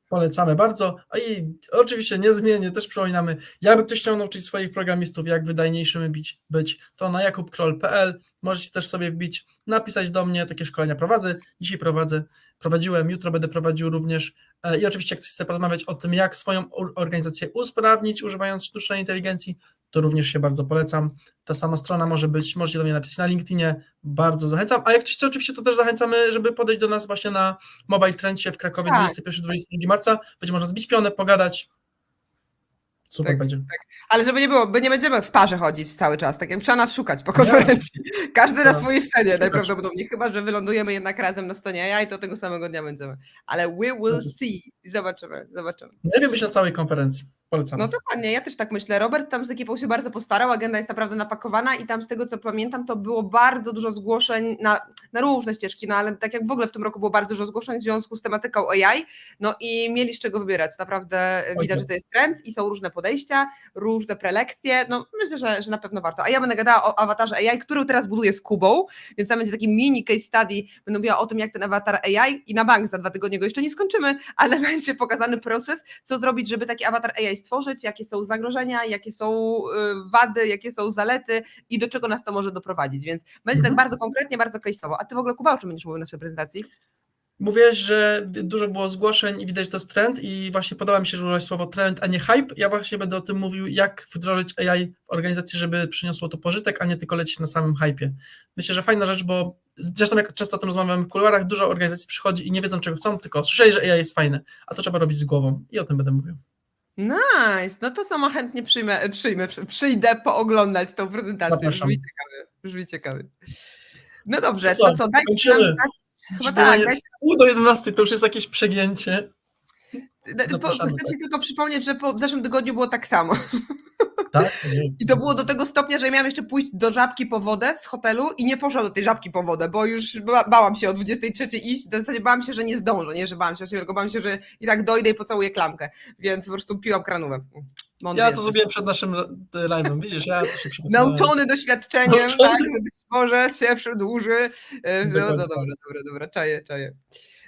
Polecamy bardzo. I oczywiście niezmiennie też przypominamy, jakby ktoś chciał nauczyć swoich programistów, jak wydajniejszymi być, to na jakubkroll.pl możecie też sobie wbić, napisać do mnie, takie szkolenia prowadzę. Dzisiaj prowadziłem, jutro będę prowadził również. I oczywiście jak ktoś chce porozmawiać o tym, jak swoją organizację usprawnić, używając sztucznej inteligencji, to również się bardzo polecam. Ta sama strona możecie do mnie napisać na LinkedInie, bardzo zachęcam. A jak ktoś chce, oczywiście to też zachęcamy, żeby podejść do nas właśnie na Mobile Trendzie w Krakowie 21-22 marca. Będzie można zbić pionę, pogadać. Super Tak, będzie. tak. Ale żeby nie było, my nie będziemy w parze chodzić cały czas, tak jak trzeba nas szukać po konferencji. Każdy na Tak. swojej scenie Szukać. najprawdopodobniej, chyba że wylądujemy jednak razem na scenie AI, to tego samego dnia będziemy. Ale we will Tak jest. see. Zobaczymy. Najlepiej być na całej konferencji. Polecam. No dokładnie, ja też tak myślę. Robert tam z ekipą się bardzo postarał, agenda jest naprawdę napakowana i tam z tego co pamiętam, to było bardzo dużo zgłoszeń na różne ścieżki, no ale tak jak w ogóle w tym roku było bardzo dużo zgłoszeń w związku z tematyką AI, no i mieli z czego wybierać. Naprawdę widać, że to jest trend i są różne podejścia, różne prelekcje, no myślę, że na pewno warto. A ja będę gadała o awatarze AI, który teraz buduję z Kubą, więc tam będzie taki mini case study, będę mówiła o tym, jak ten awatar AI i na bank za 2 tygodnie go jeszcze nie skończymy, ale będzie pokazany proces, co zrobić, żeby taki awatar AI stworzyć, jakie są zagrożenia, jakie są wady, jakie są zalety i do czego nas to może doprowadzić, więc będzie tak bardzo konkretnie, bardzo case'owo. A ty w ogóle, Kuba, o czym będziesz mówił na swojej prezentacji? Mówiłeś, że dużo było zgłoszeń i widać, że to jest trend i właśnie podoba mi się, że użyłeś słowo trend, a nie hype. Ja właśnie będę o tym mówił, jak wdrożyć AI w organizacji, żeby przyniosło to pożytek, a nie tylko lecieć na samym hypie. Myślę, że fajna rzecz, bo zresztą jak często o tym rozmawiamy w kuluarach, dużo organizacji przychodzi i nie wiedzą, czego chcą, tylko słyszeli, że AI jest fajne, a to trzeba robić z głową i o tym będę mówił. Nice, no to sama chętnie przyjdę pooglądać tą prezentację. Zapraszam. Brzmi ciekawy. No dobrze, To co, to co, dajcie kończymy? nam znać. Chyba tak, dajcie. Pół do 11 to już jest jakieś przegięcie. Zapraszamy, Chcę ci tak. tylko przypomnieć, że w zeszłym tygodniu było tak samo. Tak? I to było do tego stopnia, że miałam jeszcze pójść do Żabki po wodę z hotelu i nie poszłam do tej Żabki po wodę, bo już bałam się o 23 iść, w zasadzie bałam się, że nie zdążę, nie, że bałam się, tylko bałam się, że i tak dojdę i pocałuję klamkę, więc po prostu piłam kranówę. Ja to zrobiłem przed naszym live'em, widzisz, ja to się przygotowałem. Nauczony doświadczeniem, tak, że być może się przedłuży. No dobra, czaję.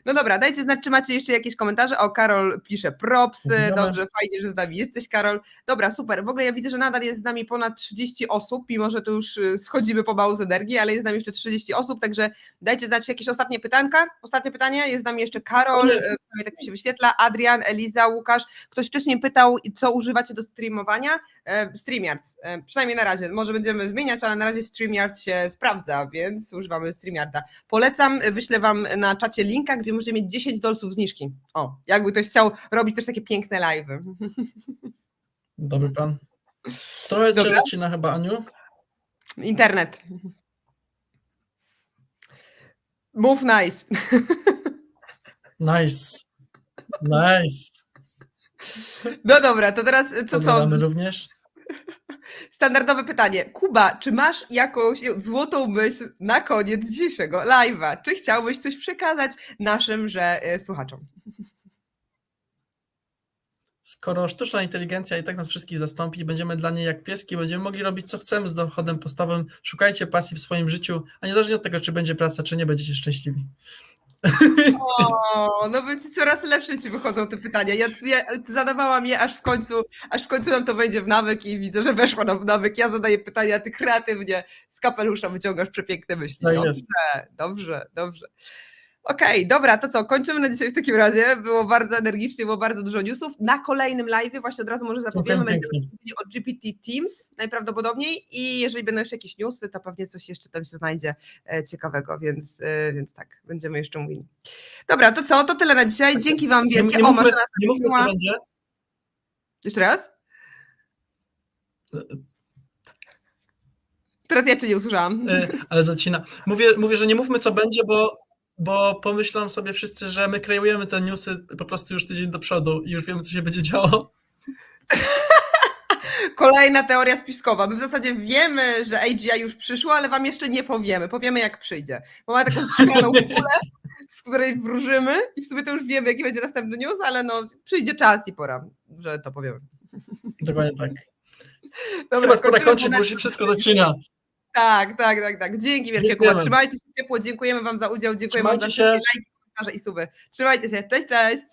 No dobra, dajcie znać, czy macie jeszcze jakieś komentarze. O, Karol pisze propsy, dobrze, fajnie, że z nami jesteś, Karol. Dobra, super, w ogóle ja widzę, że nadal jest z nami ponad 30 osób, mimo że to już schodzimy pomału z energii, ale jest z nami jeszcze 30 osób, także dajcie znać jakieś ostatnie pytanka. Ostatnie pytanie, jest z nami jeszcze Karol, tak mi się wyświetla, Adrian, Eliza, Łukasz. Ktoś wcześniej pytał, co używacie do streamowania? StreamYard, przynajmniej na razie, może będziemy zmieniać, ale na razie StreamYard się sprawdza, więc używamy StreamYarda. Polecam, wyślę wam na czacie linka, gdzie możecie mieć $10 zniżki. O, jakby ktoś chciał robić też takie piękne live'y. Dobry plan. Trochę cię zacina chyba, Aniu. Internet. Move nice. Nice. No dobra, to teraz co? Również. Standardowe pytanie. Kuba, czy masz jakąś złotą myśl na koniec dzisiejszego live'a? Czy chciałbyś coś przekazać naszym słuchaczom? Skoro sztuczna inteligencja i tak nas wszystkich zastąpi i będziemy dla niej jak pieski, będziemy mogli robić co chcemy z dochodem podstawowym, szukajcie pasji w swoim życiu, a niezależnie od tego, czy będzie praca, czy nie, będziecie szczęśliwi. O, no będzie coraz lepsze ci wychodzą te pytania. Ja zadawałam je aż w końcu nam to wejdzie w nawyk i widzę, że weszło nam w nawyk. Ja zadaję pytania, ty kreatywnie z kapelusza wyciągasz przepiękne myśli. Dobrze. Okej, dobra, to co, kończymy na dzisiaj w takim razie. Było bardzo energicznie, było bardzo dużo newsów. Na kolejnym live'ie, właśnie od razu może zapowiemy, będziemy mówili o GPT Teams najprawdopodobniej i jeżeli będą jeszcze jakieś newsy, to pewnie coś jeszcze tam się znajdzie ciekawego, więc tak, będziemy jeszcze mówili. Dobra, to co, to tyle na dzisiaj. Dzięki wam wielkie. Nie mówmy, co będzie. Jeszcze raz? Teraz ja cię nie usłyszałam. Ale zacina. Mówię, że nie mówmy, co będzie, bo pomyślą sobie wszyscy, że my kreujemy te newsy po prostu już tydzień do przodu i już wiemy, co się będzie działo. Kolejna teoria spiskowa. My w zasadzie wiemy, że AGI już przyszło, ale wam jeszcze nie powiemy. Powiemy, jak przyjdzie. Bo mamy taką szklaną kulę, z której wróżymy i w sumie to już wiemy, jaki będzie następny news, ale no przyjdzie czas i pora, że to powiemy. Dokładnie tak. Dobra, chyba pora kończyć, bo już się wszystko zacina. Tak. Dzięki wielkie, Kuba. Trzymajcie się ciepło, dziękujemy wam za udział, dziękujemy za wszystkie lajki, komentarze i suby. Trzymajcie się, cześć.